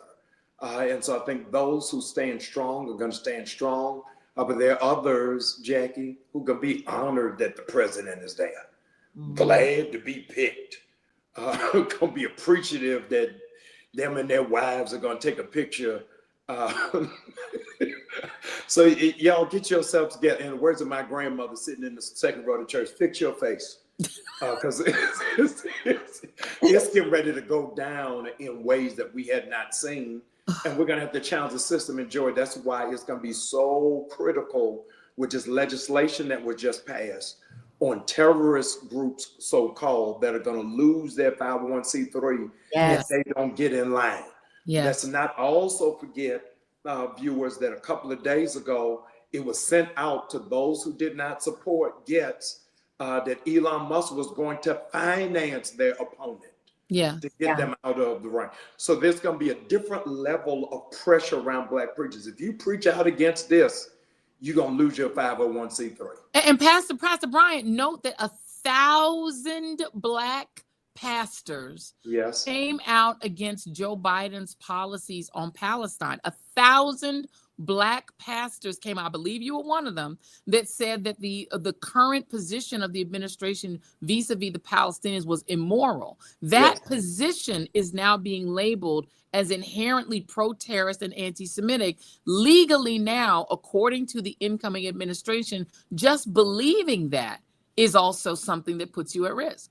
And so I think those who stand strong are going to stand strong. But there are others, Jackie, who can be honored that the president is there. Glad to be picked. Going to be appreciative that them and their wives are going to take a picture. So y'all get yourselves together. In the words of my grandmother sitting in the second row of the church, fix your face. Because it's getting ready to go down in ways that we had not seen. And we're going to have to challenge the system. And Joy, that's why it's going to be so critical with this legislation that was just passed on terrorist groups, so-called, that are going to lose their 501c3 if they don't get in line. Let's not also forget, viewers, that a couple of days ago, it was sent out to those who did not support Getz that Elon Musk was going to finance their opponent to get them out of the ring. So there's going to be a different level of pressure around Black preachers. If you preach out against this, you're going to lose your 501c3. And Pastor Bryant, note that 1,000 Black pastors came out against Joe Biden's policies on Palestine. 1,000 Black pastors came out. I believe you were one of them, that said that the current position of the administration vis-a-vis the Palestinians was immoral. That position is now being labeled as inherently pro-terrorist and anti-Semitic. Legally now, according to the incoming administration, just believing that is also something that puts you at risk.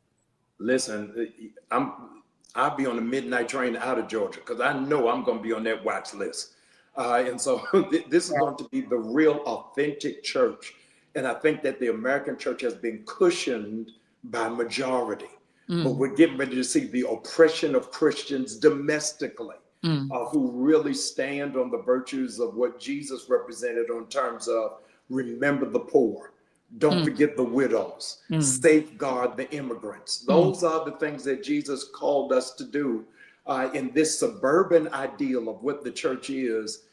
Listen, I'll be on the midnight train out of Georgia because I know I'm going to be on that watch list. And so this is going to be the real authentic church. And I think that the American church has been cushioned by majority. But we're getting ready to see the oppression of Christians domestically, who really stand on the virtues of what Jesus represented in terms of remember the poor, don't forget the widows, safeguard the immigrants. Those are the things that Jesus called us to do. In this suburban ideal of what the church is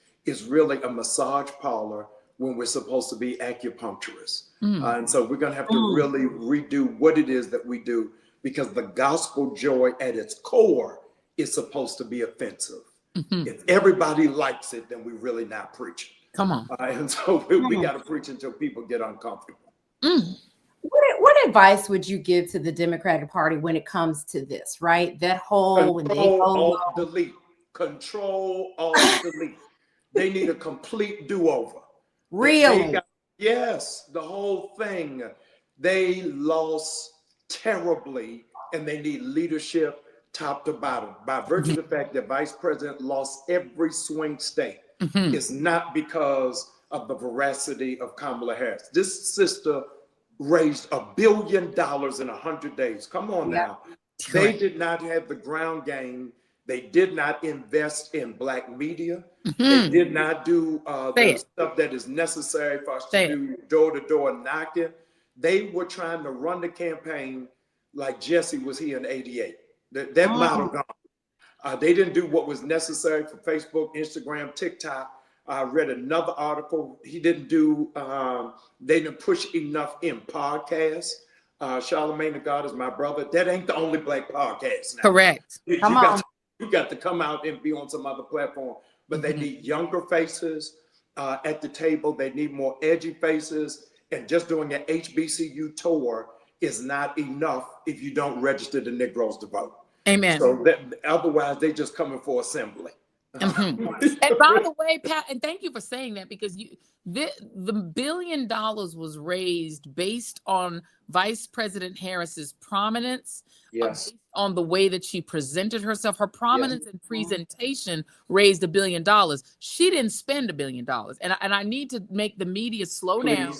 really a massage parlor when we're supposed to be acupuncturists. And so we're going to have to really redo what it is that we do, because the gospel joy at its core is supposed to be offensive. If everybody likes it, then we're really not preaching. Come on. And so we got to preach until people get uncomfortable. What advice would you give to the Democratic Party when it comes to this, right? That whole delete. Control, alt, delete. They need a complete do-over. Really? Yes, the whole thing. They lost terribly, and they need leadership top to bottom. By virtue of the fact that Vice President lost every swing state, it's not because of the veracity of Kamala Harris. This sister raised $1 billion in 100 days. Come on now. They did not have the ground game. They did not invest in Black media. They did not do the stuff that is necessary for us to do door-to-door knocking. They were trying to run the campaign like Jesse was here in '88. That model gone. They didn't do what was necessary for Facebook, Instagram, TikTok. I read another article. He didn't do, they didn't push enough in podcasts. Charlamagne the God is my brother. That ain't the only Black podcast now. Correct. You got to come out and be on some other platform. But they need younger faces at the table. They need more edgy faces. And just doing an HBCU tour is not enough if you don't register the Negroes to vote. Amen. So otherwise, they just coming for assembly. And by the way, Pat, and thank you for saying that, because the $1 billion was raised based on Vice President Harris's prominence, based on the way that she presented herself. Her prominence and presentation raised $1 billion. She didn't spend $1 billion. And I need to make the media slow down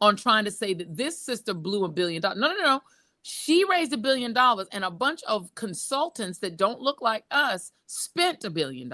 on trying to say that this sister blew $1 billion. No. She raised $1 billion, and a bunch of consultants that don't look like us spent $1 billion.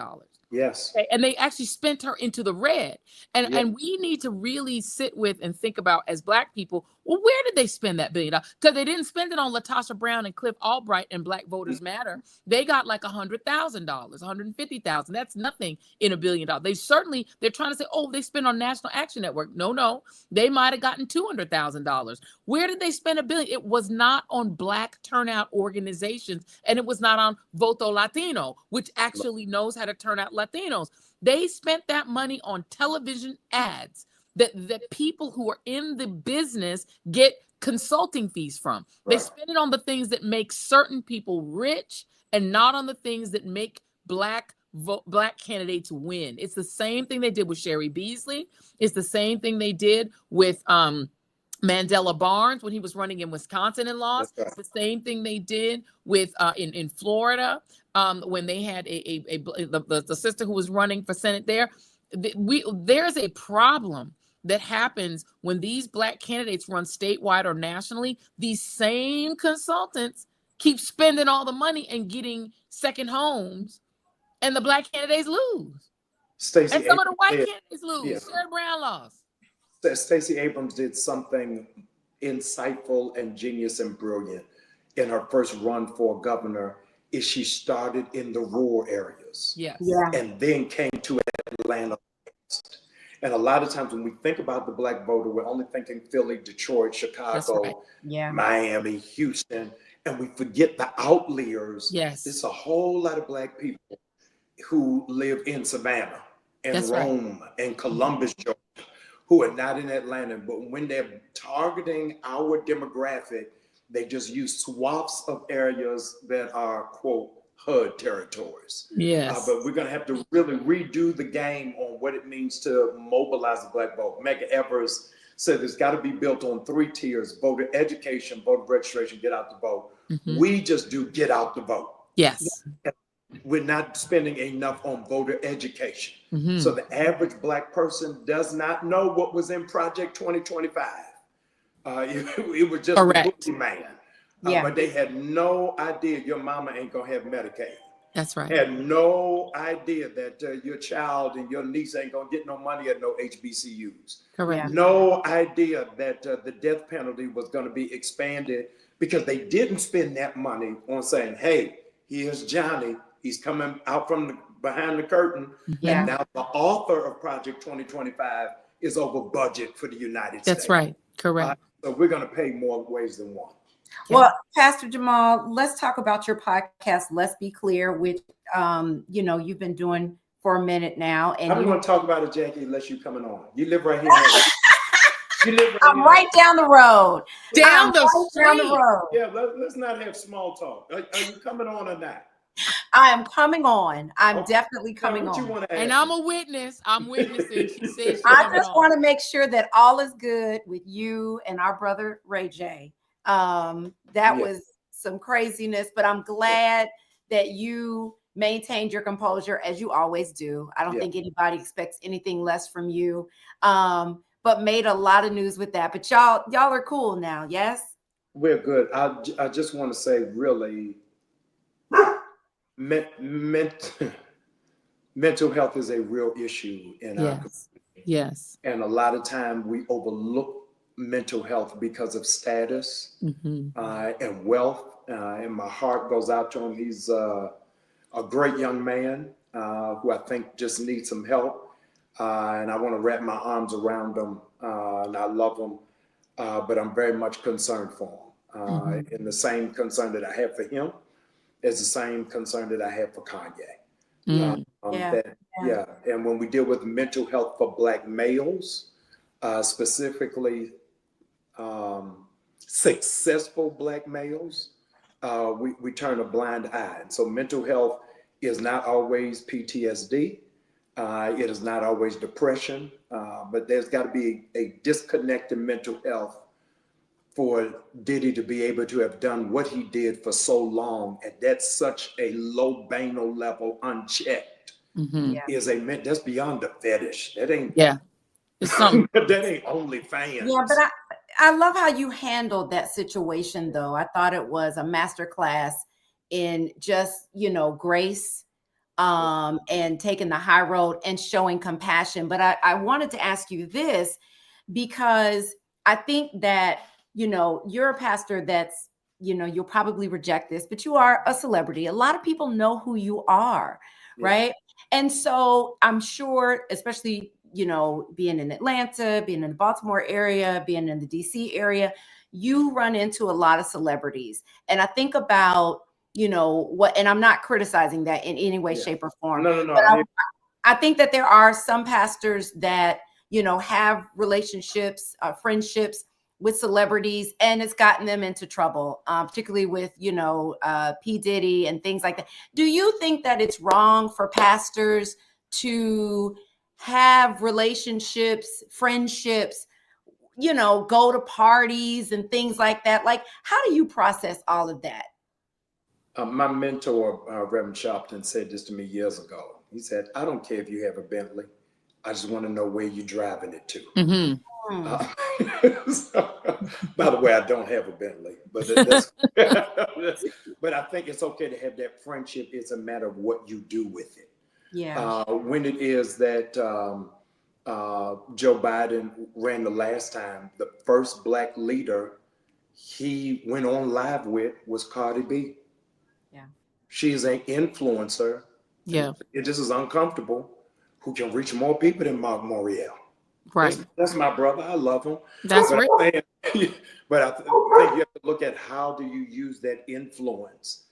Yes. Okay? And they actually spent her into the red. And we need to really sit with and think about, as Black people, Well, where did they spend that $1 billion? Because they didn't spend it on Latasha Brown and Cliff Albright and Black Voters Matter. They got like $100,000, $150,000. That's nothing in $1 billion. They're trying to say, oh, they spent on National Action Network. No, they might have gotten $200,000. Where did they spend $1 billion? It was not on Black turnout organizations, and it was not on Voto Latino, which actually knows how to turn out Latinos. They spent that money on television ads that people who are in the business get consulting fees from. Right. They spend it on the things that make certain people rich and not on the things that make Black candidates win. It's the same thing they did with Sherry Beasley. It's the same thing they did with Mandela Barnes when he was running in Wisconsin and lost. Right. The same thing they did with in Florida when they had the sister who was running for Senate there. There's a problem that happens when these Black candidates run statewide or nationally. These same consultants keep spending all the money and getting second homes, and the Black candidates lose. And some of the white candidates lose. Yeah. Sherrod Brown lost. Stacey Abrams did something insightful and genius and brilliant in her first run for governor. Is she started in the rural areas, yes, and then came to Atlanta. And a lot of times when we think about the Black voter, we're only thinking Philly, Detroit, Chicago, right. Miami, Houston, and we forget the outliers. Yes, it's a whole lot of Black people who live in Savannah and Rome and Columbus, Georgia, who are not in Atlanta. But when they're targeting our demographic, they just use swaths of areas that are, quote, HUD territories. Yes. But we're going to have to really redo the game on what it means to mobilize the Black vote. Medgar Evers said it's got to be built on 3 tiers: voter education, voter registration, get out the vote. Mm-hmm. We just do get out the vote. Yes. We're not spending enough on voter education. Mm-hmm. So the average Black person does not know what was in Project 2025. It was just correct. The boogeyman. But they had no idea your mama ain't gonna have Medicaid. That's right. Had no idea that your child and your niece ain't gonna get no money at no HBCUs. Correct. No idea that the death penalty was gonna be expanded, because they didn't spend that money on saying, hey, here's Johnny. He's coming out from behind the curtain. Yeah. And now the author of Project 2025 is over budget for the United States. That's right. Correct. So we're gonna pay more ways than one. Well, Pastor Jamal, let's talk about your podcast, Let's Be Clear, which, you've been doing for a minute now. And I'm going to talk about it, Jackie, unless you're coming on. You live right here. I'm right down the road. Down the road. Yeah, let's not have small talk. Are you coming on or not? I am coming on. I'm definitely coming on. And I'm a witness. I'm witnessing. She says I just want to make sure that all is good with you and our brother, Ray J. That was some craziness, but I'm glad that you maintained your composure, as you always do. I don't think anybody expects anything less from you, but made a lot of news with that. But y'all are cool now, yes? We're good. I just want to say, really, mental health is a real issue in our community. Yes. And a lot of time we overlook mental health because of status and wealth. And my heart goes out to him. He's a great young man who I think just needs some help. And I want to wrap my arms around him. And I love him, but I'm very much concerned for him. And the same concern that I have for him is the same concern that I have for Kanye. And when we deal with mental health for Black males, specifically successful Black males, we turn a blind eye. And so mental health is not always PTSD. It is not always depression, but there's got to be a disconnect in mental health for Diddy to be able to have done what he did for so long, and that's such a low banal level, unchecked, that's beyond a fetish. That ain't it's something. That ain't OnlyFans. Yeah, but I love how you handled that situation, though. I thought it was a masterclass in just grace, and taking the high road and showing compassion. But I wanted to ask you this, because I think that you're a pastor that's, you'll probably reject this, but you are a celebrity. A lot of people know who you are, right? And so I'm sure, especially, being in Atlanta, being in the Baltimore area, being in the DC area, you run into a lot of celebrities. And I think about, and I'm not criticizing that in any way, shape, or form. No. But I think that there are some pastors that, have relationships, friendships with celebrities, and it's gotten them into trouble, particularly with, P. Diddy and things like that. Do you think that it's wrong for pastors to have relationships, friendships, go to parties and things like that? Like, how do you process all of that? My mentor, Reverend Sharpton, said this to me years ago. He said, I don't care if you have a Bentley. I just want to know where you're driving it to. By the way, I don't have a Bentley, but but I think it's okay to have that friendship. It's a matter of what you do with it. Yeah. When it is that Joe Biden ran the last time, the first Black leader he went on live with was Cardi B. Yeah. She's an influencer. Yeah. This is uncomfortable, who can reach more people than Mark Morial. Right. That's my brother. I love him. That's right. But I think you have to look at how do you use that influence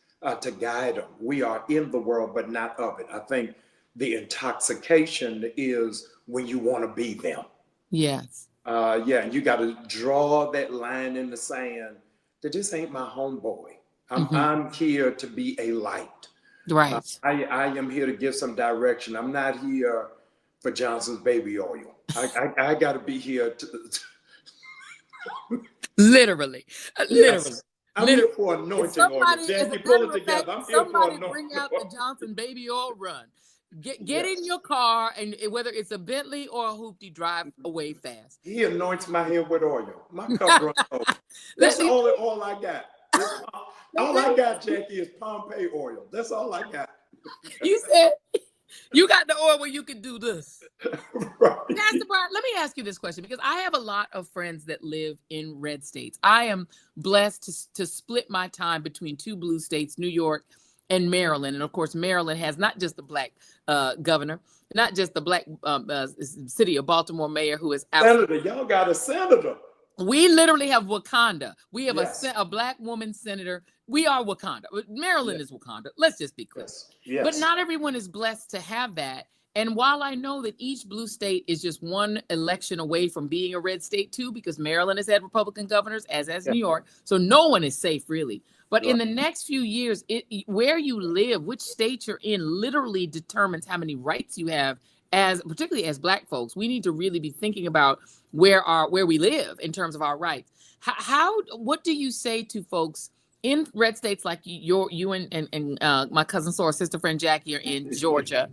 to guide them. We are in the world, but not of it. I think the intoxication is when you want to be them. Yes. You got to draw that line in the sand that this ain't my homeboy. I'm here to be a light. Right. I am here to give some direction. I'm not here for Johnson's baby oil. I got to be here to literally. Yes. I'm here for anointing oil. Jackie, pull it together. I'm here for anointing. Bring out the Johnson baby oil run. Get in your car, and whether it's a Bentley or a hoopty, drive away fast. He anoints my head with oil. My cup runs over. That's all I got. All I got, Jackie, is Pompeii oil. That's all I got. You said you got the oil where you can do this. Right. Pastor Bryant, let me ask you this question, because I have a lot of friends that live in red states. I am blessed to split my time between two blue states, New York and Maryland. And of course, Maryland has not just the Black governor, not just the Black city of Baltimore mayor, who is senator. Y'all got a senator. We literally have Wakanda. We have a Black woman senator. We are Wakanda. Maryland is Wakanda. Let's just be clear. Yes. But not everyone is blessed to have that. And while I know that each blue state is just one election away from being a red state too, because Maryland has had Republican governors, as has New York, so no one is safe really. But in the next few years, where you live, which state you're in, literally determines how many rights you have. Particularly as Black folks, we need to really be thinking about where we live in terms of our rights. What do you say to folks in red states like you and my cousin Sora, sister friend Jackie are in Georgia?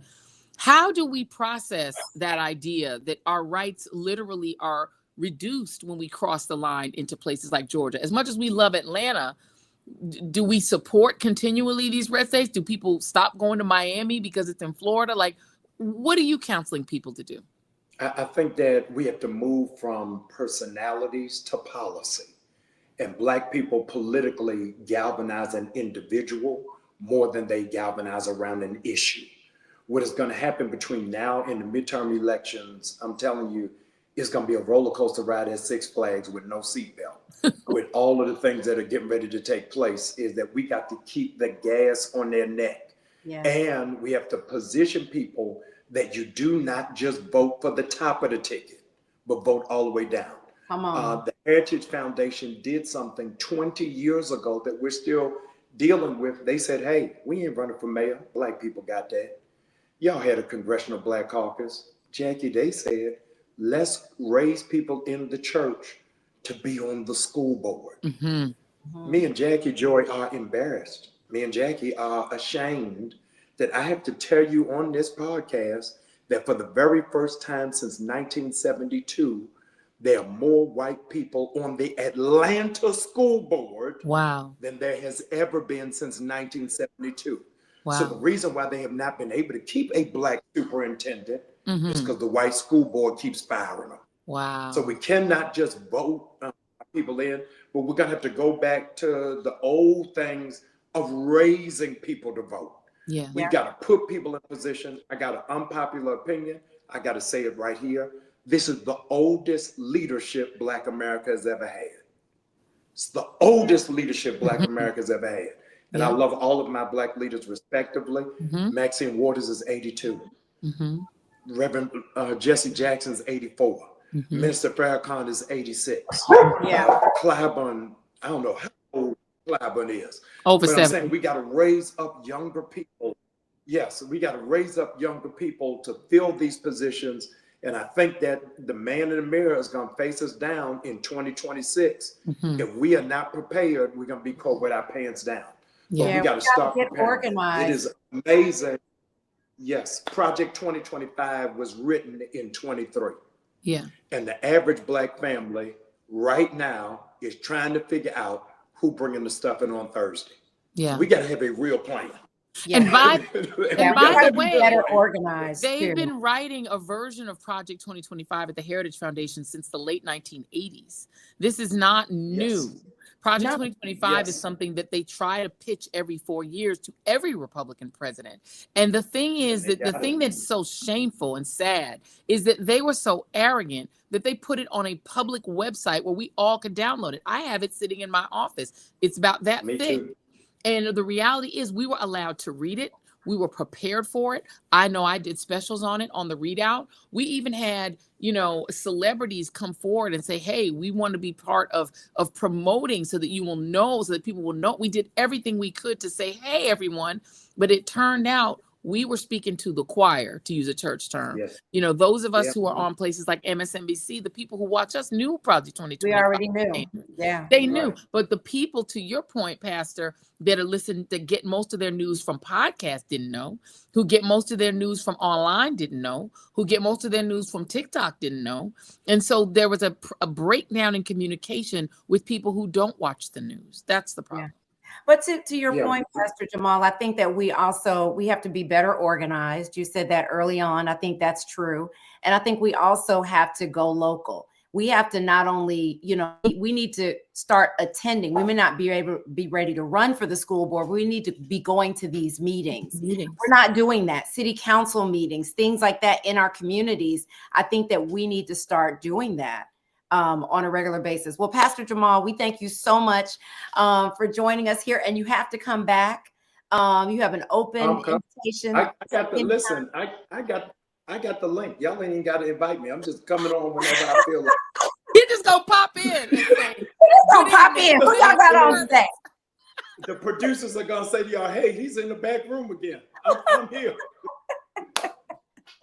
How do we process that idea that our rights literally are reduced when we cross the line into places like Georgia? As much as we love Atlanta, do we support continually these red states? Do people stop going to Miami because it's in Florida? Like, what are you counseling people to do? I think that we have to move from personalities to policy. And Black people politically galvanize an individual more than they galvanize around an issue. What is going to happen between now and the midterm elections, I'm telling you, it's going to be a roller coaster ride at Six Flags with no seatbelt. With all of the things that are getting ready to take place, is that we got to keep the gas on their neck. Yeah. And we have to position people that you do not just vote for the top of the ticket, but vote all the way down. Come on. The Heritage Foundation did something 20 years ago that we're still dealing with. They said, hey, we ain't running for mayor. Black people got that. Y'all had a Congressional Black Caucus. Jackie, they said, let's raise people in the church to be on the school board. Me and Jackie Joy are embarrassed. Me and Jackie are ashamed that I have to tell you on this podcast that for the very first time since 1972, there are more white people on the Atlanta school board than there has ever been since 1972. Wow. So the reason why they have not been able to keep a Black superintendent is because the white school board keeps firing them. Wow. So we cannot just vote people in, but we're going to have to go back to the old things of raising people to vote. Yeah. We've got to put people in position. I got an unpopular opinion. I got to say it right here. This is the oldest leadership Black America has ever had. It's the oldest leadership Black America has ever had. And I love all of my Black leaders respectively. Maxine Waters is 82. Reverend Jesse Jackson's 84. Minister Farrakhan is 86. Clyburn, I don't know how old Clyburn is. Over but 70. I'm saying we got to raise up younger people. Yes, we got to raise up younger people to fill these positions. And I think that the man in the mirror is going to face us down in 2026. If we are not prepared, we're going to be caught with our pants down. But we got to start get preparing. organized. It is amazing. Yes, Project 2025 was written in 23. Yeah. And the average Black family right now is trying to figure out who bringing the stuff in on Thursday. Yeah. We got to have a real plan. And by the way, better organized. They've been writing a version of Project 2025 at the Heritage Foundation since the late 1980s. This is not new. Project 2025 is something that they try to pitch every 4 years to every Republican president. And the thing is that the thing that's so shameful and sad is that they were so arrogant that they put it on a public website where we all could download it. I have it sitting in my office. It's about that thick. Too. And the reality is we were allowed to read it. We were prepared for it. I know I did specials on it on the readout. We even had, celebrities come forward and say, hey, we want to be part of promoting so that you will know, so that people will know. We did everything we could to say, hey, everyone. But it turned out we were speaking to the choir, to use a church term. Those of us who are on places like MSNBC, the people who watch us knew Project 2025. We already knew. They knew. But the people, to your point, Pastor, that are listening, that get most of their news from podcasts didn't know, who get most of their news from online didn't know, who get most of their news from TikTok didn't know. And so there was a breakdown in communication with people who don't watch the news. That's the problem. But to your point, Pastor Jamal, I think that we have to be better organized. You said that early on. I think that's true. And I think we also have to go local. We have to not only, we need to start attending. We may not be able to be ready to run for the school board. But we need to be going to these meetings. We're not doing that. City council meetings, things like that in our communities. I think that we need to start doing that on a regular basis. Well, Pastor Jamal, we thank you so much for joining us here. And you have to come back. You have an open invitation. I got to listen. I got the link. Y'all ain't even got to invite me. I'm just coming on whenever I feel like. You just gonna pop in. And say, pop in. Who y'all got on today? The producers are gonna say to y'all, "Hey, he's in the back room again. I'm here."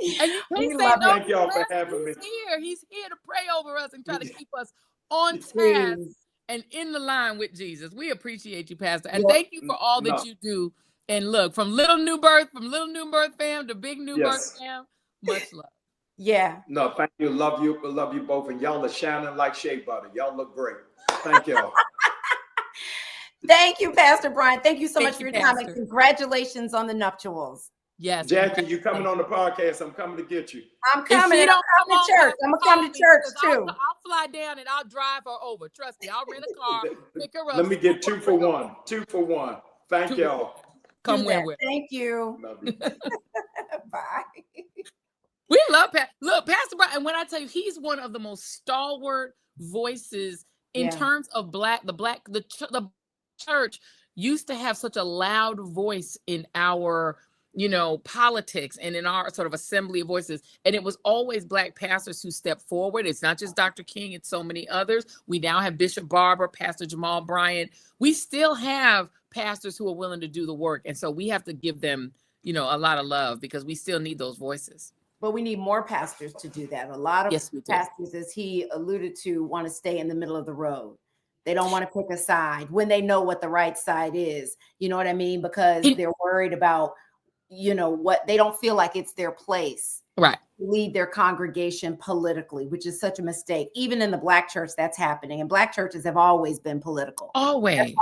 And you can't say no. Thank y'all for having me. He's here to pray over us and try to keep us on task and in the line with Jesus. We appreciate you, Pastor, and thank you for all that you do. And look, from Little New Birth fam to Big New Birth fam, much love. No, thank you. Love you both, and y'all are shining like shea butter. Y'all look great. Thank y'all. Thank you, Pastor Bryant. Thank you so much for your time, and congratulations on the nuptials. Yes, Jackie, you coming on the podcast? I'm coming to get you. I'm coming. I'm coming to church. I'm gonna come to church too. I'll fly down and I'll drive her over. Trust me, I'll rent a car, pick her up. Let me get 2 for 1. 2 for 1. Thank y'all. Come with. Thank you. Love you. Bye. We love Pastor Bryant, and when I tell you, he's one of the most stalwart voices in terms of the church used to have such a loud voice in our politics and in our sort of assembly of voices. And it was always Black pastors who stepped forward. It's not just Dr. King, it's so many others. We now have Bishop Barber, Pastor Jamal Bryant. We still have pastors who are willing to do the work. And so we have to give them, a lot of love because we still need those voices. But we need more pastors to do that. A lot of pastors, as he alluded to, want to stay in the middle of the road. They don't want to pick a side when they know what the right side is. You know what I mean? Because they're worried about what they don't feel like it's their place to lead their congregation politically, which is such a mistake. Even in the Black church, that's happening. And Black churches have always been political. Always.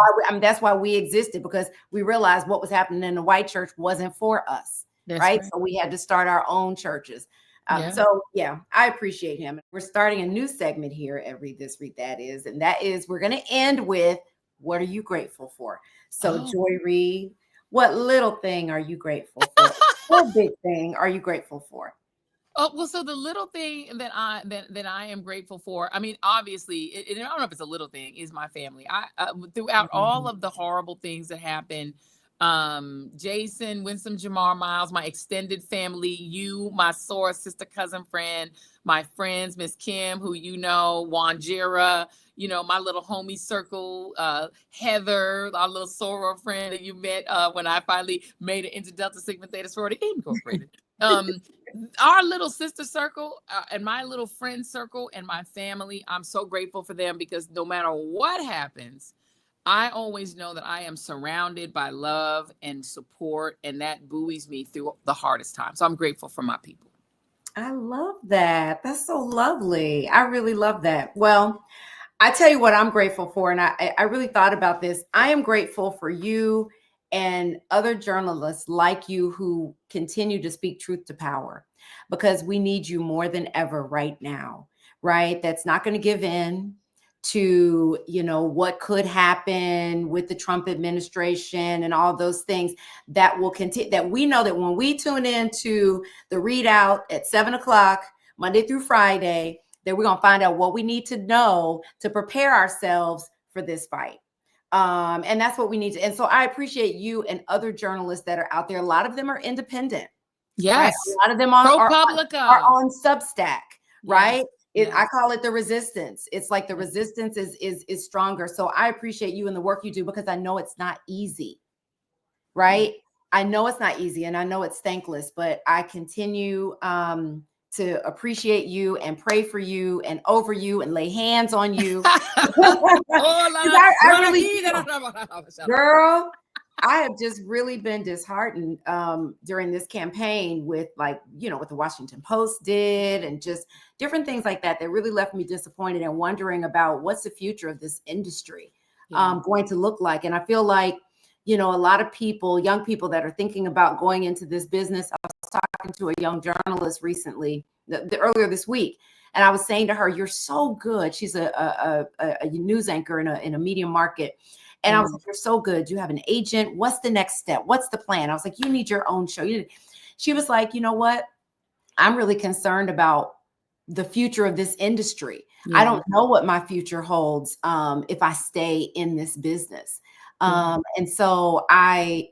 That's why we existed, because we realized what was happening in the white church wasn't for us. Right. So we had to start our own churches. Yeah. So yeah, I appreciate him. We're starting a new segment here at Read This, Read That Is, and that is we're going to end with what are you grateful for? So Joy Reid, what little thing are you grateful for? What big thing are you grateful for? Oh, well, so the little thing that I am grateful for, I mean, obviously, I don't know if it's a little thing, is my family. Throughout all of the horrible things that happened, Jason, Winsome, Jamar, Miles, my extended family, you, my sore sister, cousin, friend, my friends, Miss Kim, who you know, Wanjira, you know, my little homie circle, Heather, our little soror friend that you met when I finally made it into Delta Sigma Theta Sorority Incorporated. Our little sister circle and my little friend circle and my family, I'm so grateful for them because no matter what happens, I always know that I am surrounded by love and support, and that buoys me through the hardest time. So I'm grateful for my people. I love that. That's so lovely. I really love that. Well, I tell you what I'm grateful for, and I really thought about this. I am grateful for you and other journalists like you who continue to speak truth to power, because we need you more than ever right now, right? That's not going to give in to, you know, what could happen with the Trump administration and all those things that will continue, that we know that when we tune into the readout at 7 o'clock, Monday through Friday, that we're going to find out what we need to know to prepare ourselves for this fight. And that's what we need to. And so I appreciate you and other journalists that are out there. A lot of them are independent. Yes. Right? A lot of them are on Substack, right? Yes. I call it the resistance. It's like the resistance is stronger. So I appreciate you and the work you do, because I know it's not easy, right? I know it's not easy, and I know it's thankless, but I continue to appreciate you and pray for you and over you and lay hands on you. I really do. Girl, I have just really been disheartened during this campaign with, like, you know, what the Washington Post did and just different things like that really left me disappointed and wondering about what's the future of this industry going to look like. And I feel like, you know, a lot of people, young people that are thinking about going into this business. I was talking to a young journalist recently, earlier this week, and I was saying to her, "You're so good." She's a news anchor in a media market. And I was like, "You're so good. You have an agent. What's the next step? What's the plan?" I was like, "You need your own show." She was like, "You know what? I'm really concerned about the future of this industry. I don't know what my future holds if I stay in this business." And so I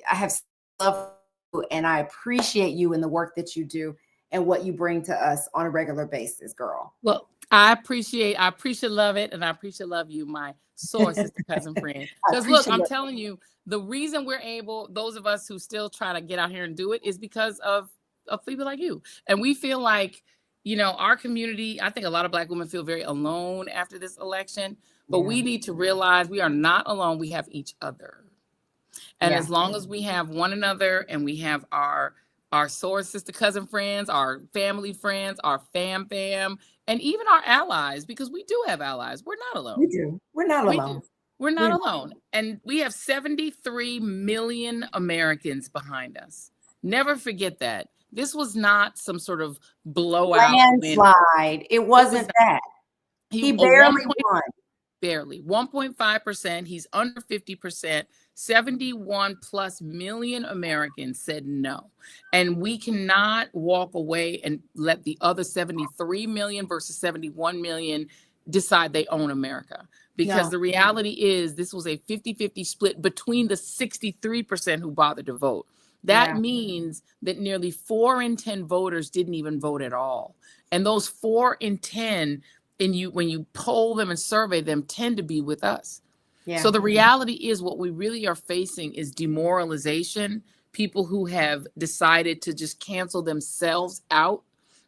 have love for you, and I appreciate you and the work that you do and what you bring to us on a regular basis, girl. Well, I appreciate love it, and I appreciate love you, my sore sister, cousin, friend. Because look, I'm telling you, the reason we're able, those of us who still try to get out here and do it, is because of people like you. And we feel like, you know, our community, I think a lot of Black women feel very alone after this election, but we need to realize we are not alone. We have each other. And as long as we have one another, and we have our sore sister, cousin friends, our family friends, our fam, and even our allies, because we do have allies. We're not alone. We do. We're not alone. We're not alone. And we have 73 million Americans behind us. Never forget that. This was not some sort of blowout landslide. It wasn't that. He barely won. Barely 1.5%. He's under 50%. 71 plus million Americans said no. And we cannot walk away and let the other 73 million versus 71 million decide they own America. Because the reality is this was a 50-50 split between the 63% who bothered to vote. That means that nearly 4 in 10 voters didn't even vote at all. And those 4 in 10, when you poll them and survey them, tend to be with us. So the reality is what we really are facing is demoralization, people who have decided to just cancel themselves out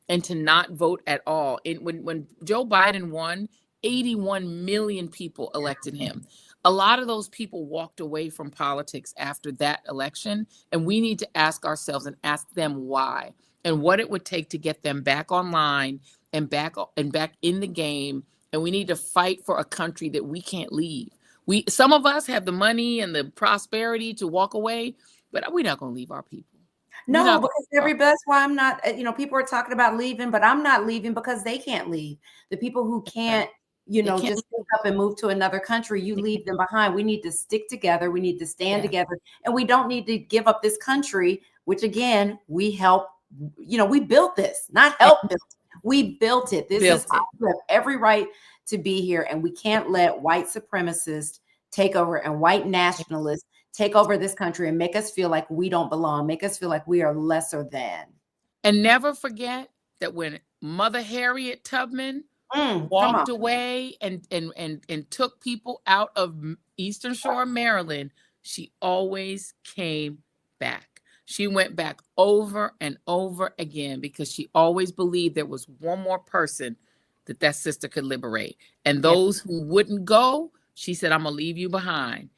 and to not vote at all. And when Joe Biden won, 81 million people elected him. A lot of those people walked away from politics after that election, and we need to ask ourselves and ask them why and what it would take to get them back online and back in the game. And we need to fight for a country that we can't leave. Some of us have the money and the prosperity to walk away, but we're not going to leave our people. No, because that's why I'm not, people are talking about leaving, but I'm not leaving because they can't leave. The people who can't, just pick up and move to another country, you leave them behind. We need to stick together. We need to stand together, and we don't need to give up this country, which again, we help, we built this, not help build. We built it. We have every right to be here, and we can't let white supremacists take over and white nationalists take over this country and make us feel like we don't belong, make us feel like we are lesser than. And never forget that when Mother Harriet Tubman walked away and took people out of Eastern Shore, Maryland, she always came back. She went back over and over again because she always believed there was one more person that sister could liberate. And those who wouldn't go, she said, I'm going to leave you behind.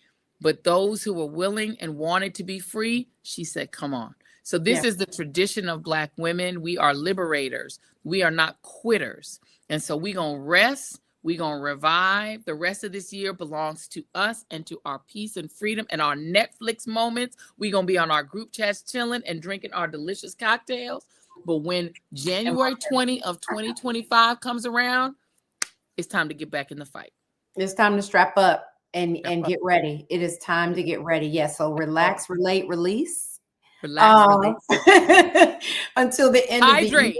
But those who were willing and wanted to be free, she said, come on. So this is the tradition of Black women. We are liberators. We are not quitters. And so we're going to rest. We're going to revive. The rest of this year belongs to us and to our peace and freedom and our Netflix moments. We're going to be on our group chats chilling and drinking our delicious cocktails. But when January 20 of 2025 comes around, it's time to get back in the fight. It's time to strap up and get ready. It is time to get ready. Yes. So relax, relate, release. Relax, until the end of the year.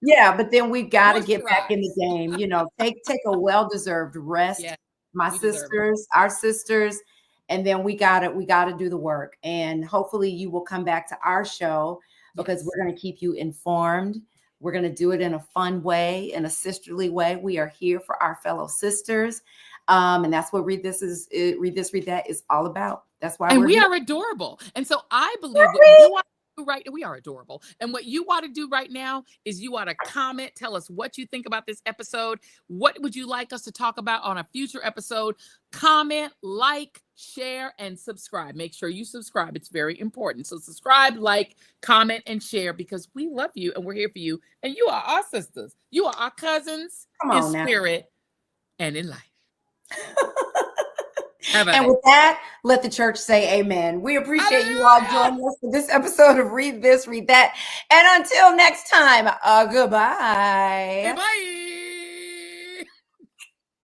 Yeah, but then we got to get back in the game. Take a well-deserved rest. Yeah, our sisters, and then we got to do the work. And hopefully you will come back to our show because we're going to keep you informed. We're going to do it in a fun way, in a sisterly way. We are here for our fellow sisters. And that's what Read This, Read That is all about. That's why we are adorable. And so I believe what you want to do right now, we are adorable. And what you want to do right now is you want to comment, tell us what you think about this episode. What would you like us to talk about on a future episode? Comment, like, share, and subscribe. Make sure you subscribe. It's very important. So subscribe, like, comment, and share because we love you and we're here for you. And you are our sisters. You are our cousins in spirit and in life. And with that, let the church say amen. We appreciate you all joining us for this episode of Read This, Read That. And until next time, goodbye. Goodbye.